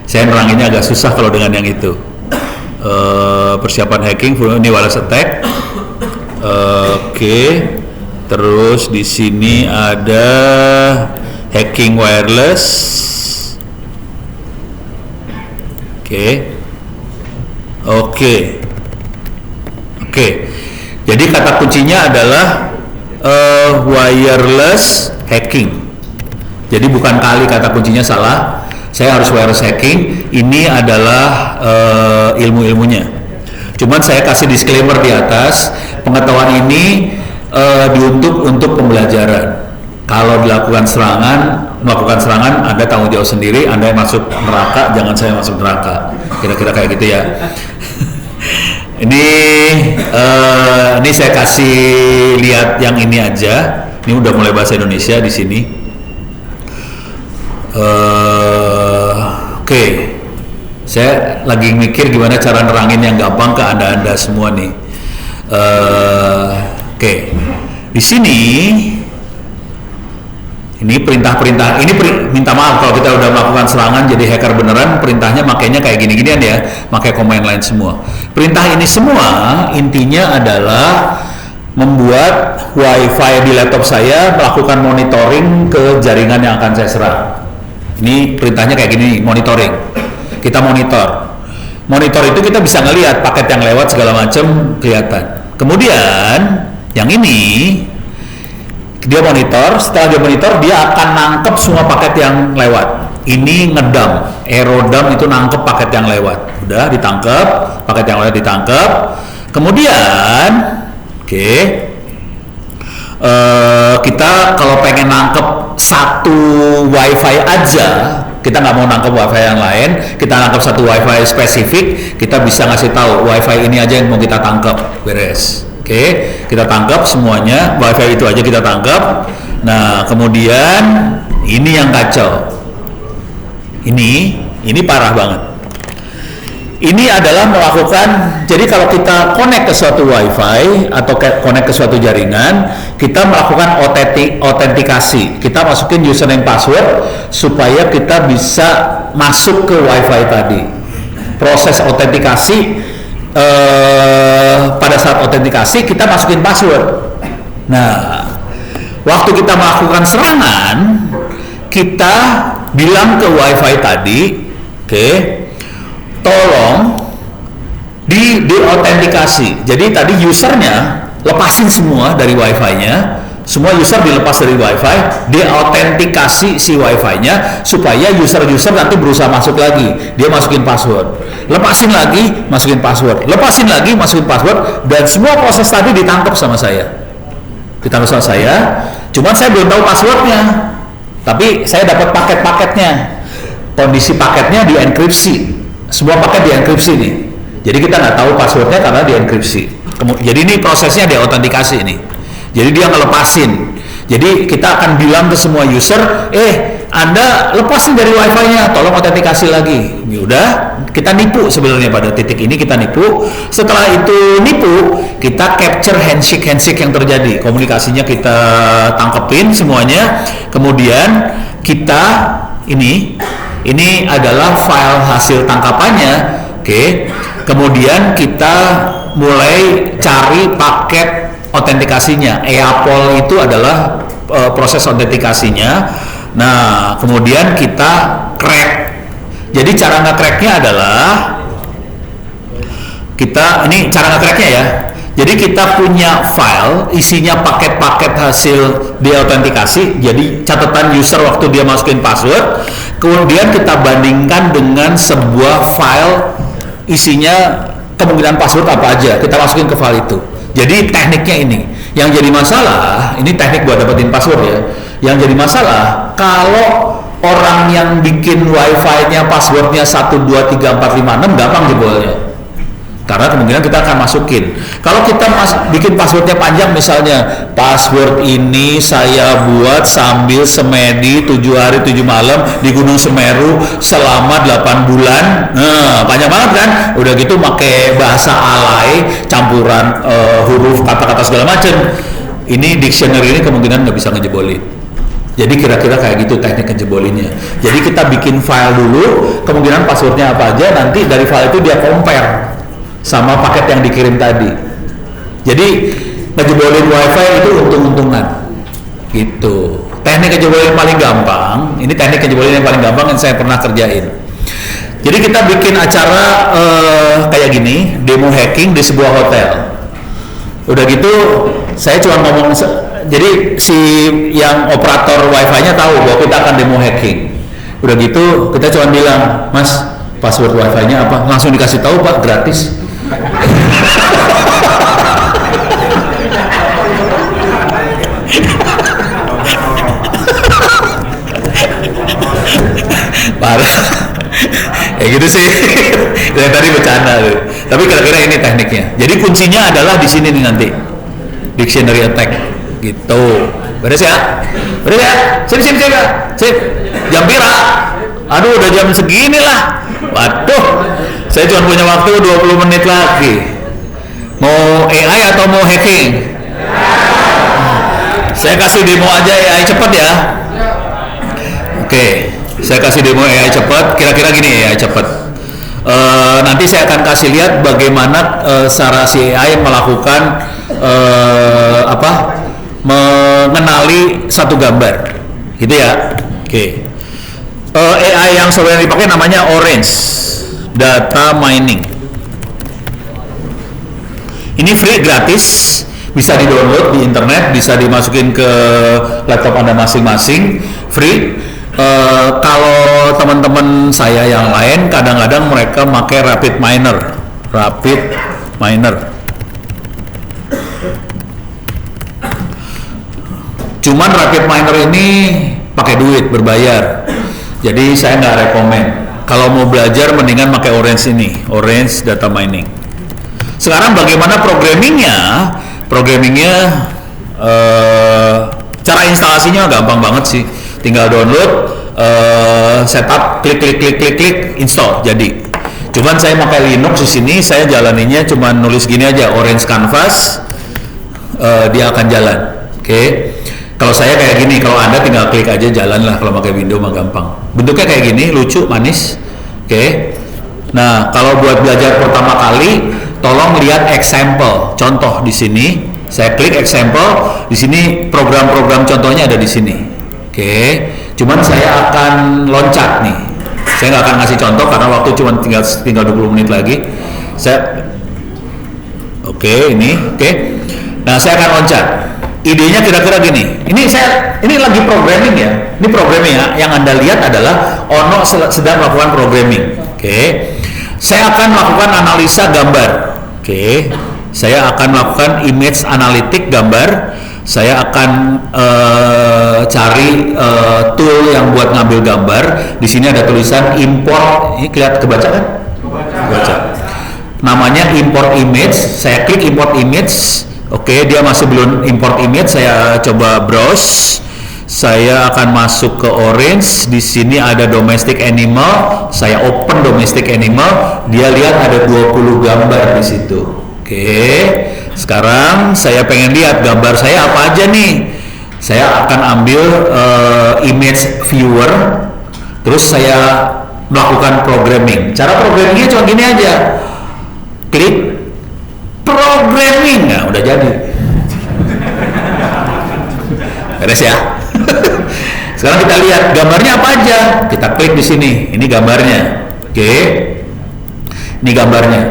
Saya neranginnya agak susah kalau dengan yang itu. Persiapan hacking, ini wireless attack. Oke. Terus di sini ada hacking wireless. Oke. Jadi kata kuncinya adalah wireless hacking. Jadi bukan kali kata kuncinya salah. Saya harus wireless hacking. Ini adalah ilmu-ilmunya. Cuman saya kasih disclaimer di atas. Pengetahuan ini diuntuk untuk pembelajaran. Kalau melakukan serangan, Anda tanggung jawab sendiri. Anda yang masuk neraka, jangan saya masuk neraka. Kira-kira kayak gitu ya. Ini saya kasih lihat yang ini aja. Ini udah mulai bahasa Indonesia di sini. Oke. Saya lagi mikir gimana cara nerangin yang gampang ke Anda semua nih. Oke. Di sini ini perintah-perintah, minta maaf kalau kita udah melakukan serangan jadi hacker beneran, perintahnya makanya kayak gini-ginian ya, pakai command line semua. Perintah ini semua intinya adalah membuat wifi di laptop saya melakukan monitoring ke jaringan yang akan saya serang. Ini perintahnya kayak gini, monitoring. Kita monitor itu kita bisa ngelihat paket yang lewat segala macam kelihatan. Kemudian yang ini dia monitor, setelah dia monitor dia akan nangkep semua paket yang lewat. Ini ngedam, aerodam itu nangkep paket yang lewat. Udah ditangkep, paket yang lewat ditangkep. Kemudian, kita kalau pengen nangkep satu wifi aja, kita nggak mau nangkep wifi yang lain, kita nangkep satu wifi spesifik, kita bisa ngasih tahu wifi ini aja yang mau kita tangkep, beres. Kita tangkap semuanya, wifi itu aja kita tangkap. Nah, kemudian ini yang kacau. Ini parah banget. Ini adalah melakukan, jadi kalau kita connect ke suatu wifi atau connect ke suatu jaringan, kita melakukan autentikasi. Kita masukin username password supaya kita bisa masuk ke wifi tadi. Proses autentikasi, pada saat autentikasi kita masukin password. Nah, waktu kita melakukan serangan, kita bilang ke wifi tadi, tolong diautentikasi. Jadi tadi usernya lepasin semua dari wifi-nya, semua user dilepas dari wifi, diautentikasi si wifi-nya supaya user nanti berusaha masuk lagi, dia masukin password, lepasin lagi, masukin password, lepasin lagi, masukin password, dan semua proses tadi ditangkap sama saya. Cuman saya belum tahu passwordnya, tapi saya dapat paket-paketnya. Kondisi paketnya dienkripsi, semua paket dienkripsi nih. Jadi kita nggak tahu passwordnya karena dienkripsi. Jadi ini prosesnya diautentikasi ini. Jadi dia ngelepasin. Jadi kita akan bilang ke semua user, Anda lepasin dari wifi-nya, tolong autentikasi lagi. Ya udah, kita nipu sebenarnya pada titik ini kita nipu. Setelah itu nipu, kita capture handshake yang terjadi. Komunikasinya kita tangkepin semuanya. Kemudian kita ini adalah file hasil tangkapannya. Kemudian kita mulai cari paket autentikasinya. EAPOL itu adalah proses autentikasinya. Nah, kemudian kita crack Jadi cara nge-cracknya adalah ini cara nge-cracknya ya. Jadi kita punya file isinya paket-paket hasil diautentikasi. Jadi catatan user waktu dia masukin password. Kemudian kita bandingkan dengan sebuah file isinya kemungkinan password apa aja. Kita masukin ke file itu. Jadi tekniknya ini. Yang jadi masalah, ini teknik buat dapetin password ya. Yang jadi masalah kalau orang yang bikin wifi-nya passwordnya 1, 2, 3, 4, 5, 6 gampang jebolnya. Karena kemungkinan kita akan masukin. Kalau kita bikin passwordnya panjang, misalnya password ini saya buat sambil semedi 7 hari 7 malam di Gunung Semeru selama 8 bulan. Nah, panjang banget kan? Udah gitu pakai bahasa alay, campuran huruf, kata-kata segala macam. Ini dictionary ini kemungkinan nggak bisa ngejebolin. Jadi kira-kira kayak gitu teknik ngejebolinnya. Jadi kita bikin file dulu, kemungkinan passwordnya apa aja, nanti dari file itu dia compare sama paket yang dikirim tadi. Jadi ngejebolin wifi itu untung-untungan gitu. Teknik ngejebolin yang paling gampang, ini teknik ngejebolin yang paling gampang yang saya pernah kerjain. Jadi kita bikin acara kayak gini, demo hacking di sebuah hotel. Udah gitu saya cuma ngomong, jadi si yang operator wifi-nya tahu bahwa kita akan demo hacking. Udah gitu kita cuma bilang, Mas, password wifi-nya apa? Langsung dikasih tahu, Pak, gratis. Parah. Ya gitu sih. Yang tadi bercanda tuh. Tapi kira-kira ini tekniknya. Jadi kuncinya adalah di sini nih nanti. Dictionary attack gitu. Beres ya? Beres ya? Sip. Jam pira? Aduh, udah jam segini lah. Waduh. Saya cuma punya waktu 20 menit lagi. Mau AI atau mau hacking? Saya kasih demo aja AI cepat ya. Oke, saya kasih demo AI cepat. Kira-kira gini AI cepat. Nanti saya akan kasih lihat bagaimana cara si AI melakukan mengenali satu gambar, gitu ya. Oke. AI yang software yang dipakai namanya Orange Data Mining. Ini free, gratis, bisa di-download di internet, bisa dimasukin ke laptop Anda masing-masing, free. Kalau teman-teman saya yang lain kadang-kadang mereka pakai Rapid Miner. Cuman Rapid Miner ini pakai duit, berbayar. Jadi saya nggak rekomen. Kalau mau belajar mendingan pakai Orange ini, Orange Data Mining. Sekarang bagaimana programmingnya? Cara instalasinya gampang banget sih. Tinggal download, setup, klik, install, jadi. Cuman saya pakai Linux di sini, saya jalaninya cuma nulis gini aja, Orange Canvas, dia akan jalan. Oke. Kalau saya kayak gini, kalau Anda tinggal klik aja jalan lah. Kalau pakai Windows mah gampang. Bentuknya kayak gini, lucu, manis. Oke. Nah, kalau buat belajar pertama kali, tolong lihat example, contoh di sini. Saya klik example, di sini program-program contohnya ada di sini. Oke. Cuman saya akan loncat nih. Saya nggak akan ngasih contoh karena waktu cuma tinggal 20 menit lagi. Ini. Nah, saya akan loncat. Idenya kira-kira gini. Ini lagi programming ya. Ini programming ya. Yang Anda lihat adalah Ono sedang melakukan programming. Oke. Saya akan melakukan analisa gambar. Oke. Saya akan melakukan image analytic gambar. Saya akan cari tool yang buat ngambil gambar. Di sini ada tulisan import. Ini kelihatan, kebaca kan? Kebaca. Namanya import image. Saya klik import image. Oke, dia masih belum import image. Saya coba browse. Saya akan masuk ke Orange. Di sini ada domestic animal. Saya open domestic animal. Dia lihat ada 20 gambar di situ. Oke. Sekarang saya pengen lihat gambar saya apa aja nih. Saya akan ambil image viewer. Terus saya melakukan programming. Cara programmingnya cuma gini aja. Klik programming, nah udah jadi. Beres ya. Sekarang kita lihat gambarnya apa aja. Kita klik di sini. Ini gambarnya. Oke. Ini gambarnya.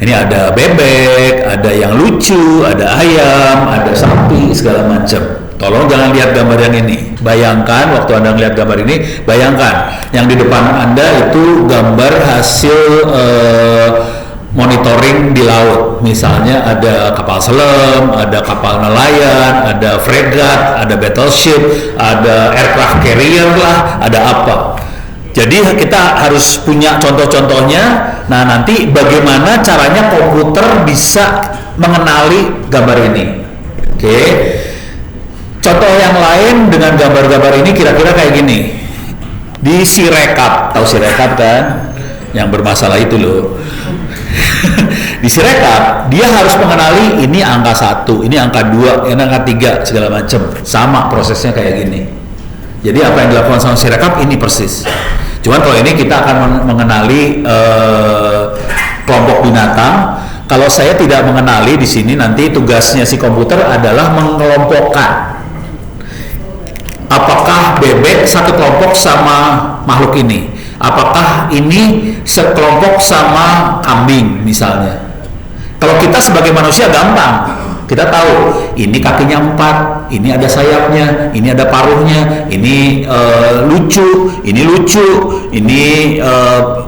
Ini ada bebek, ada yang lucu, ada ayam, ada sapi, segala macam. Tolong jangan lihat gambar yang ini. Bayangkan waktu Anda melihat gambar ini, bayangkan yang di depan Anda itu gambar hasil monitoring di laut. Misalnya ada kapal selam, ada kapal nelayan, ada fregat, ada battleship, ada aircraft carrier lah, ada apa. Jadi kita harus punya contoh-contohnya. Nah, nanti bagaimana caranya komputer bisa mengenali gambar ini. Oke. Contoh yang lain dengan gambar-gambar ini kira-kira kayak gini. Di Sirekap, tahu Sirekap kan? Yang bermasalah itu loh. Di Sirekap, dia harus mengenali ini angka 1, ini angka 2, ini angka 3, segala macam. Sama prosesnya kayak gini. Jadi apa yang dilakukan sama Sirekap ini persis. Cuman kalau ini kita akan mengenali kelompok binatang. Kalau saya tidak mengenali di sini, nanti tugasnya si komputer adalah mengelompokkan. Apakah bebek satu kelompok sama makhluk ini? Apakah ini sekelompok sama kambing misalnya? Kalau kita sebagai manusia gampang. Kita tahu ini kakinya 4, ini ada sayapnya, ini ada paruhnya, ini lucu, ini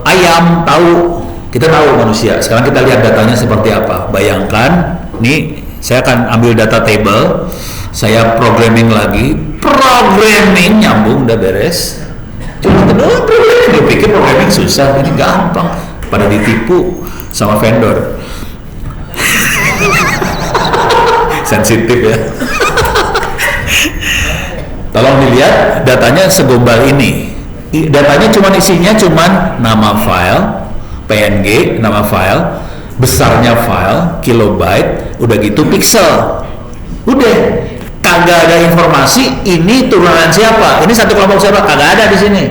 ayam, tahu. Kita tahu manusia. Sekarang kita lihat datanya seperti apa. Bayangkan, nih saya akan ambil data table, saya programming lagi, nyambung udah beres. Cuma doang programming, dia pikir programming susah, ini gampang. Pada ditipu sama vendor. Sensitif ya. Tolong dilihat datanya segombal ini. Datanya isinya cuma nama file, PNG, nama file, besarnya file, kilobyte, udah gitu pixel. Udah, kagak ada informasi ini turunan siapa, ini satu kelompok siapa, kagak ada di sini.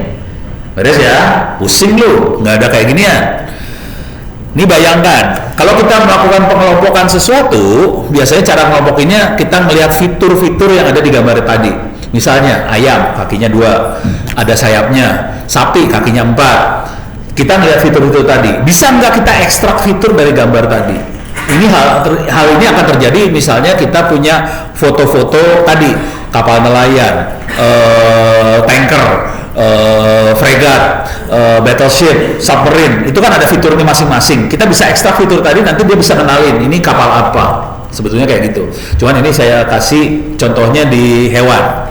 Beres ya? Pusing lu, nggak ada kayak ginian. Ini bayangkan, kalau kita melakukan pengelompokan sesuatu, biasanya cara mengelompokinya kita melihat fitur-fitur yang ada di gambar tadi. Misalnya ayam, kakinya 2, ada sayapnya, sapi, kakinya 4. Kita melihat fitur-fitur tadi. Bisa nggak kita ekstrak fitur dari gambar tadi? Ini hal ini akan terjadi misalnya kita punya foto-foto tadi, kapal nelayan, tanker, fregat, battleship, submarine, itu kan ada fiturnya masing-masing. Kita bisa ekstrak fitur tadi, nanti dia bisa kenalin ini kapal apa. Sebetulnya kayak gitu. Cuman ini saya kasih contohnya di hewan.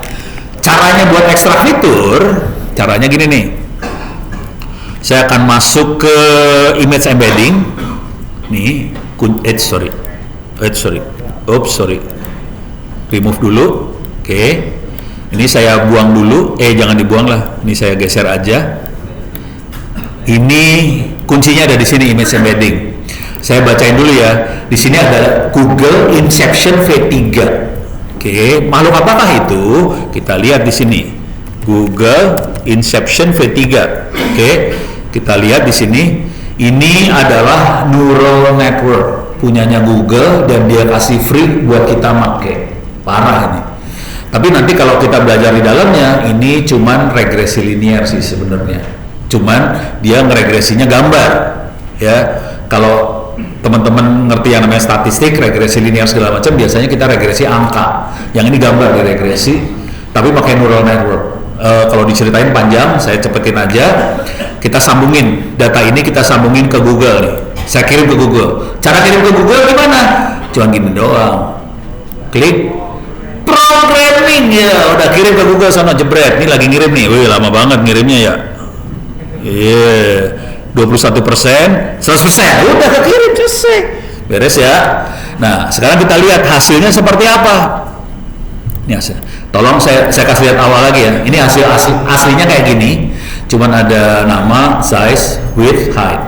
Caranya buat ekstrak fitur, caranya gini nih. Saya akan masuk ke image embedding. Nih, remove dulu. Oke. Ini saya buang dulu, jangan dibuang lah. Ini saya geser aja. Ini kuncinya ada di sini, image embedding. Saya bacain dulu ya. Di sini ada Google Inception V3. Oke, makhluk apakah itu? Kita lihat di sini. Google Inception V3. Oke, kita lihat di sini. Ini adalah neural network punyanya Google dan dia kasih free buat kita pakai. Parah ini. Tapi nanti kalau kita belajar di dalamnya, ini cuman regresi linear sih sebenarnya. Cuman dia ngeregresinya gambar, ya. Kalau teman-teman ngerti yang namanya statistik, regresi linear segala macam, biasanya kita regresi angka. Yang ini gambar di regresi, tapi pakai neural network. Kalau diceritain panjang, saya cepetin aja. Kita sambungin data ini, kita sambungin ke Google nih. Saya kirim ke Google. Cara kirim ke Google gimana? Cuma gini doang. Klik programming ya, udah kirim ke Google sana, jebret. Ini lagi ngirim nih. Wih, lama banget ngirimnya ya. Iya, 21%, 100%. Udah kekirim, selesai. Beres ya. Nah, sekarang kita lihat hasilnya seperti apa. Ini hasil. Tolong saya kasih lihat awal lagi ya. Ini hasil aslinya kayak gini. Cuman ada nama, size, width, height.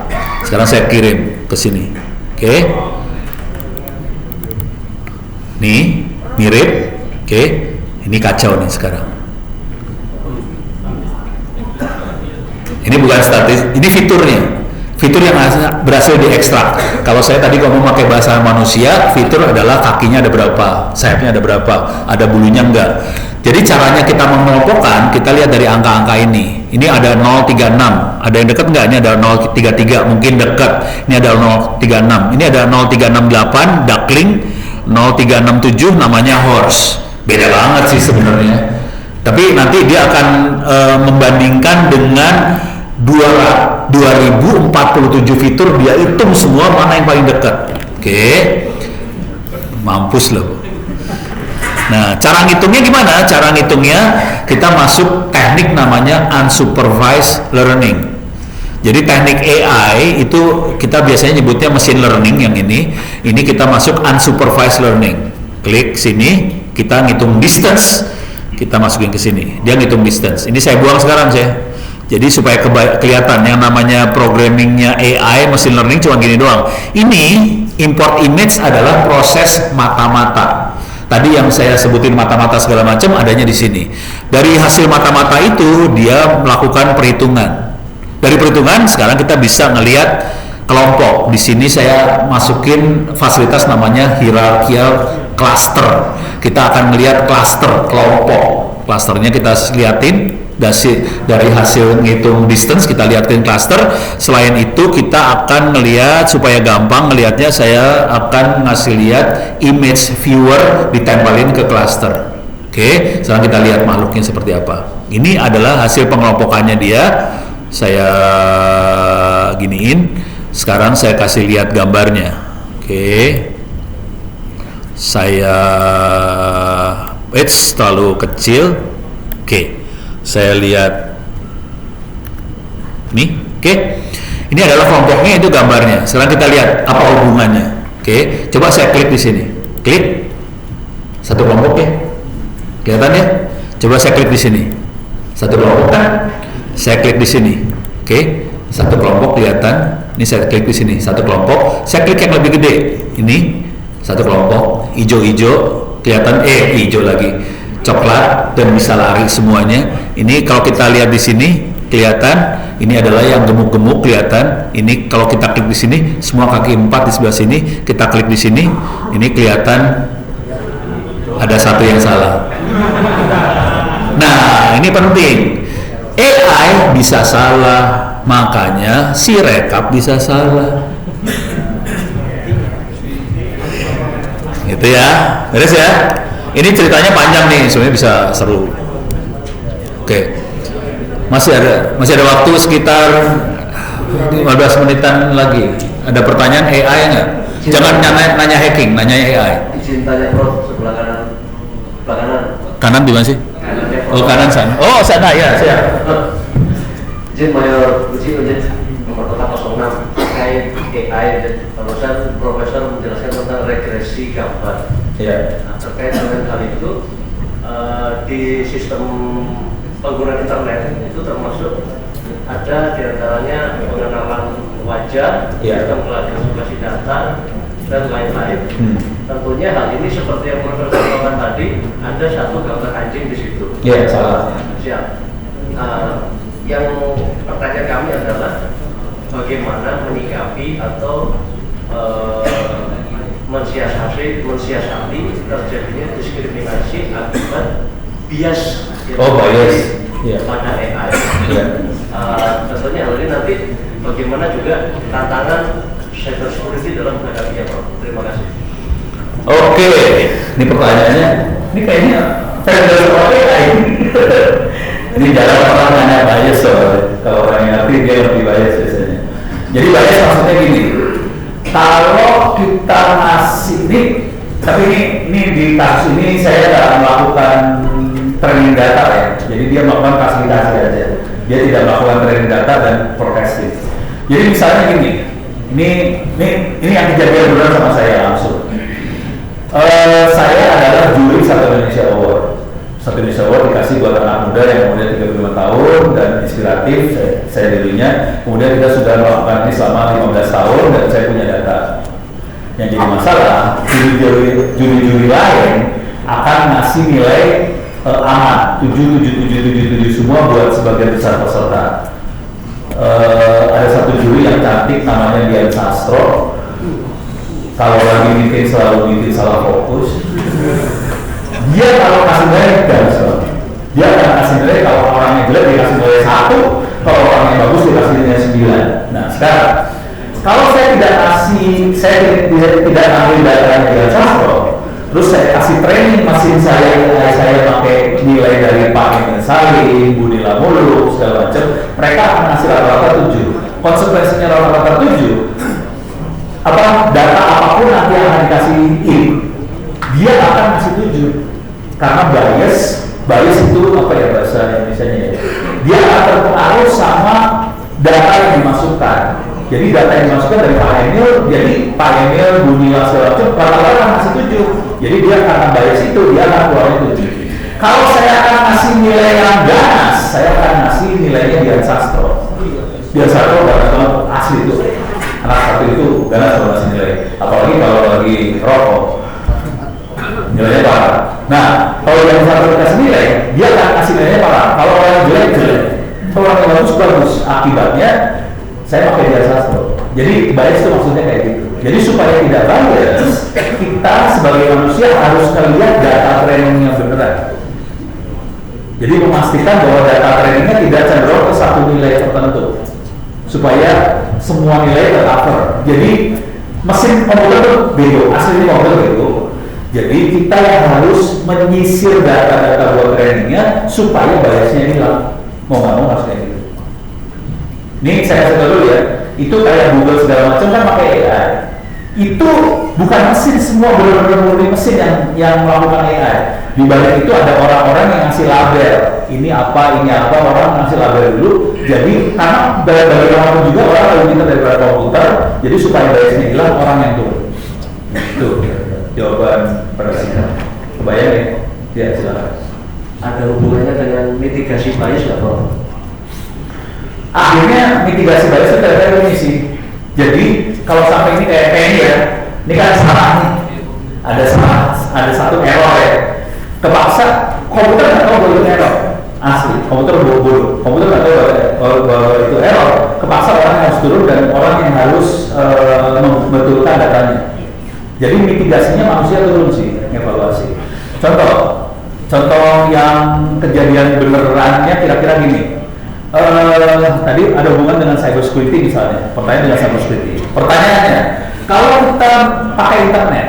Sekarang saya kirim ke sini. Oke. Nih, mirip. Oke. Ini kacau nih sekarang. Ini bukan statis, ini fiturnya. fitur yang berhasil diekstrak. Kalau saya tadi ngomong pakai bahasa manusia, fitur adalah kakinya ada berapa, sayapnya ada berapa, ada bulunya enggak. Jadi caranya kita mengelompokkan, kita lihat dari angka-angka ini. Ini ada 036, ada yang dekat enggak? Ini ada 033, mungkin dekat. Ini ada 036, ini ada 0368, duckling, 0367 namanya horse. Beda banget sih sebenarnya. Tapi nanti dia akan membandingkan dengan 2047 fitur, dia hitung semua mana yang paling dekat. Oke. Mampus loh. Nah, cara ngitungnya gimana? Cara ngitungnya kita masuk teknik namanya unsupervised learning. Jadi teknik AI itu kita biasanya nyebutnya machine learning yang ini. Ini kita masuk unsupervised learning. Klik sini, kita ngitung distance. Kita masukin ke sini. Dia ngitung distance. Ini saya buang sekarang saya. Jadi supaya kelihatan yang namanya programmingnya AI machine learning cuma gini doang. Ini import image adalah proses mata-mata. Tadi yang saya sebutin mata-mata segala macam adanya di sini. Dari hasil mata-mata itu dia melakukan perhitungan. Dari perhitungan sekarang kita bisa ngelihat kelompok. Di sini saya masukin fasilitas namanya hierarchical cluster. Kita akan melihat cluster kelompok. Clusternya kita liatin. Dari hasil ngitung distance kita lihatin cluster. Selain itu kita akan melihat, supaya gampang ngelihatnya, saya akan ngasih lihat image viewer ditempelin ke cluster. Oke, sekarang kita lihat makhluknya seperti apa. Ini adalah hasil pengelompokannya dia. Saya giniin. Sekarang saya kasih lihat gambarnya. Oke, saya terlalu kecil. Oke, saya lihat nih. Oke, ini adalah kelompoknya, itu gambarnya. Sekarang kita lihat apa hubungannya. Oke, coba saya klik di sini. Klik satu kelompok ya, kelihatan ya. Coba saya klik di sini, satu kelompok kan. Saya klik di sini. Oke, satu kelompok kelihatan. Ini saya klik di sini, satu kelompok. Saya klik yang lebih gede. Ini satu kelompok, hijau-hijau kelihatan. Hijau lagi, coklat, dan bisa lari semuanya. Ini kalau kita lihat di sini kelihatan, ini adalah yang gemuk-gemuk kelihatan. Ini kalau kita klik di sini, semua kaki 4 di sebelah sini. Kita klik di sini, ini kelihatan ada satu yang salah. Nah, ini penting. AI bisa salah, makanya si rekap bisa salah. Gitu ya, beres ya. Ini ceritanya panjang nih, sebenarnya bisa seru. Oke, masih ada waktu sekitar 15 menitan lagi. Ada pertanyaan AI nggak? Jangan nanya hacking, nanya AI. Izin tanya Prof, sebelah kanan. Kanan di mana sih? Oh, kanan sana. Oh, sana ya, saya. Izin Mayor Uji nomor kotak 06 terkait AI. Barusan Profesor menjelaskan tentang regresi gambar. Iya. Nah, terkait dengan hal itu, di sistem pengguna internet itu termasuk ada diantaranya pengenalan wajah, sistem klasifikasi data, dan lain-lain. Tentunya hal ini seperti yang Profesor sampaikan tadi, ada satu gambar anjing di situ. Iya, salah. Siap. Yang pertanyaan kami adalah bagaimana menyikapi atau mensiasati terjadinya diskriminasi akibat bias pada AI. Tentunya hal ini nanti bagaimana juga tantangan cyber security dalam menghadapinya, Prof. Terima kasih. Oke, ini pertanyaannya. Ini kayaknya vendor AI. Ini jarang orang nanya bias soalnya. Kalau orang yang ngerti dia lebih bias biasanya. Jadi bias maksudnya gini. Kalau kita ngasih ini, tapi ini di kasus ini saya tidak melakukan training data ya. Jadi dia melakukan klasifikasi aja. Dia tidak melakukan training data dan forecasting. Jadi misalnya gini. Ini yang kejadian benar sama saya langsung. Saya adalah juri Satu Indonesia Award. Satu Indonesia Award dikasih buat anak muda yang umurnya 35 tahun dan inspiratif. Saya dirinya. Kemudian kita sudah melakukan ini selama 15 tahun dan saya punya data. Yang jadi masalah, juri-juri lain akan ngasih nilai aman 7777 semua buat sebagian besar peserta. ada satu juri yang cantik namanya Dian Sastro. Kalau lagi meeting selalu meeting salah fokus. Dia kalau kasih nilai dia akan kasih nilai, kalau orangnya jelek dia kasih nilai 1, kalau orangnya bagus dia kasih nilai 9. Nah sekarang kalau saya tidak ambil data Dian Sastro, terus saya kasih training mesin saya pakai nilai dari Pak Emil Salim, Bu Nila Muluk, segala macam, mereka akan ngasih rata-rata 7. Konsekuensinya rata-rata 7, data apapun nanti yang akan dikasih dia akan ngasih 7 karena bias itu apa ya bahasa Indonesianya ya, dia akan terpengaruh sama data yang dimasukkan. Jadi data yang dimasukkan dari Pak Emil, jadi Pak Emil, Bu Nila segala macam rata-rata akan ngasih 7, jadi dia akan bias itu, dia akan keluarin 7. Kalau saya akan ngasih nilai yang ganas, saya akan ngasih nilainya Dian Sastro. Dian Sastro kalau asli itu anak satu itu ganas kalau ngasih nilai, apalagi kalau lagi rokok nilainya parah. Nah kalau yang satu kasih nilai, dia akan kasih nilainya parah. Kalau orang jelek, kalau orang bagus. Akibatnya saya pakai Dian Sastro. Jadi bias itu maksudnya kayak gitu. Jadi supaya tidak bias, kita sebagai manusia harus melihat data trainingnya beneran. Jadi memastikan bahwa data trainingnya tidak cenderung ke satu nilai tertentu, supaya semua nilai tercover. Jadi mesin komputer itu bego, aslinya komputer bego. Jadi kita yang harus menyisir data-data buat trainingnya supaya biasnya hilang. Mau nggak mau harus kayak gitu. Ini saya kasih dulu ya. Itu kayak Google segala macam kan pakai AI. Itu bukan mesin, semua benar-benar murni mesin yang melakukan AI. Di balik itu ada orang-orang yang ngasih label. Ini apa, orang ngasih label dulu. Jadi karena bagi orang juga orang lebih pintar daripada komputer. Jadi supaya biasnya hilang, orang yang turun. Itu jawaban pada sidang. Kebayang ya? Ya silakan. Ada hubungannya dengan mitigasi bias nggak, Bro? Akhirnya mitigasi bias itu ternyata ini sih. Jadi kalau sampai ini kayak ini ya, ini kan salah nih. Ada satu error ya. Kepaksa komputer nggak tahu bahwa itu error. Asli, komputer bodoh. Komputer nggak tahu bahwa itu error. Kepaksa orang yang harus turun dan orang yang harus membetulkan datanya. Jadi mitigasinya manusia turun sih, evaluasi. Contoh yang kejadian benerannya kira-kira gini. Tadi ada hubungan dengan cyber security misalnya. Pertanyaan dengan cyber security. Pertanyaannya, kalau kita pakai internet,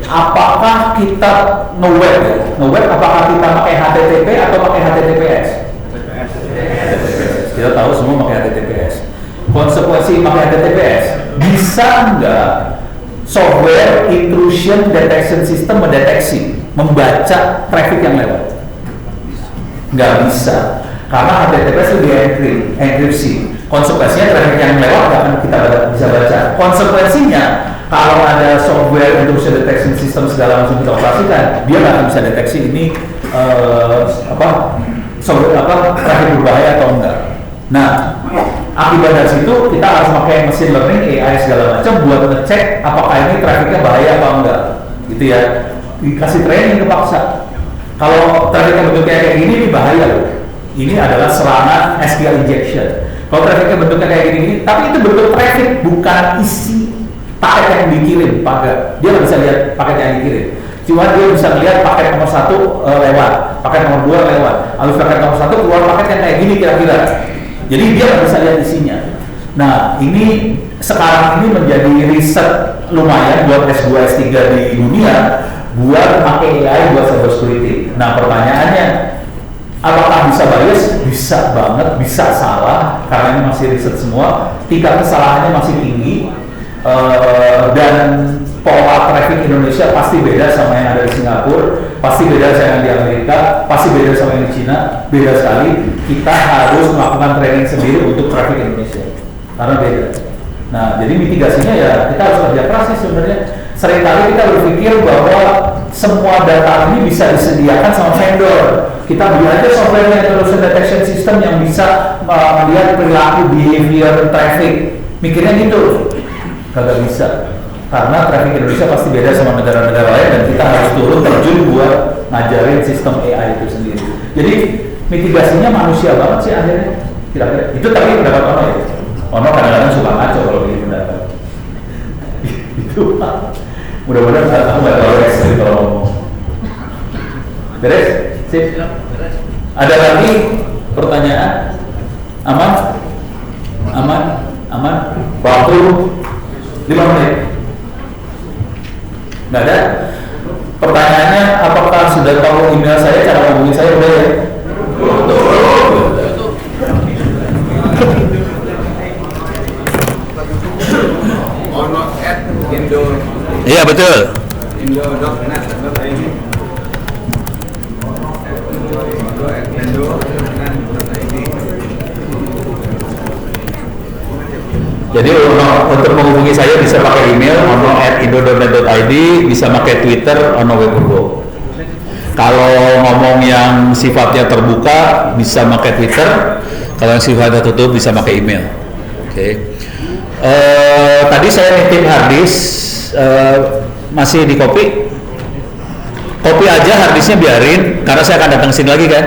apakah kita nge-web? Nge-web apakah kita pakai HTTP atau pakai HTTPS? Kita tahu semua pakai HTTPS. Konsekuensi pakai HTTPS, bisa nggak software intrusion detection system mendeteksi, membaca traffic yang lewat? Nggak bisa, karena HTTPS lebih enkripsi. Konsekuensinya traffic yang lewat nggak akan kita bisa baca. Konsekuensinya kalau ada software intrusion detection system segala macam kita operasikan, dia nggak akan bisa deteksi ini traffic berbahaya atau enggak. Nah, akibat dari situ kita harus pakai machine learning, AI segala macam buat ngecek apakah ini trafficnya bahaya apa enggak, gitu ya. Dikasih training kepaksa. Kalau trafficnya bentuknya kayak gini, ini bahaya loh. Ini adalah serangan SQL injection. Kalau trafficnya bentuknya kayak gini, tapi itu bentuk traffic, bukan isi paket yang dikirim. Dia nggak bisa lihat paket yang dikirim. Cuma dia bisa lihat paket nomor 1 lewat, paket nomor 2 lewat. Lalu paket nomor 1 keluar paket yang kayak gini kira-kira. Jadi dia nggak bisa lihat isinya. Nah, ini sekarang ini menjadi riset lumayan buat S2, S3 di dunia buat pakai AI buat cyber security. Nah, pertanyaannya, apakah bisa bias? Bisa banget, bisa salah, karena ini masih riset semua. Tingkat kesalahannya masih tinggi, dan pola traffic Indonesia pasti beda sama yang ada di Singapura, pasti beda sama yang di Amerika, pasti beda sama yang di Cina, beda sekali. Kita harus melakukan training sendiri untuk traffic Indonesia, karena beda. Nah, jadi mitigasinya ya kita harus kerja keras sih sebenarnya. Seringkali kita berpikir bahwa semua data ini bisa disediakan sama vendor. Kita beli aja software intrusion detection system yang bisa melihat perilaku behavior traffic. Mikirnya gitu, kagak bisa. Karena traffic Indonesia pasti beda sama negara-negara lain dan kita harus turun terjun buat ngajarin sistem AI itu sendiri. Jadi mitigasinya manusia banget sih akhirnya. Kira-kira itu tadi pendapat Ono ya. Ono kadang-kadang suka ngaco kalau bikin pendapat. Itu mudah-mudahan aku nggak terlalu ekstrim kalau ngomong. Beres? Sip. Ada lagi pertanyaan? Aman? Aman? Aman? Waktu 5 menit. Nggak ada? Pertanyaannya, apakah sudah tahu email saya, cara hubungi saya udah ya? Iya betul. Jadi untuk menghubungi saya bisa pakai email ono@indo.net.id, bisa pakai Twitter ono_webpurbo. Kalau ngomong yang sifatnya terbuka bisa pakai Twitter, kalau yang sifatnya tutup bisa pakai email. Oke. Tadi saya nitip harddisk, masih di copy. Copy aja harddisknya biarin, karena saya akan datang sini lagi kan.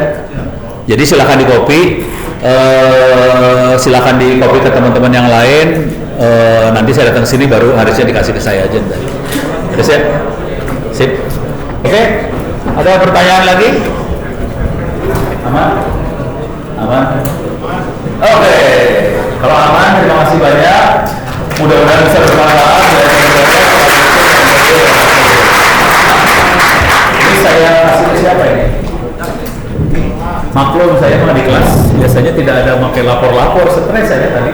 Jadi silakan di copy. Silakan di copy ke teman-teman yang lain. Nanti saya datang sini baru harusnya dikasih ke saya aja. Udah siap? Sip. Oke. Ada pertanyaan lagi? Aman? Aman? Oke. Kalau aman, terima kasih banyak. Mudah-mudahan bisa bermanfaat. Ini saya kasih ke siapa ini? Maklum saya mah di kelas biasanya tidak ada pakai lapor-lapor, stres saya tadi.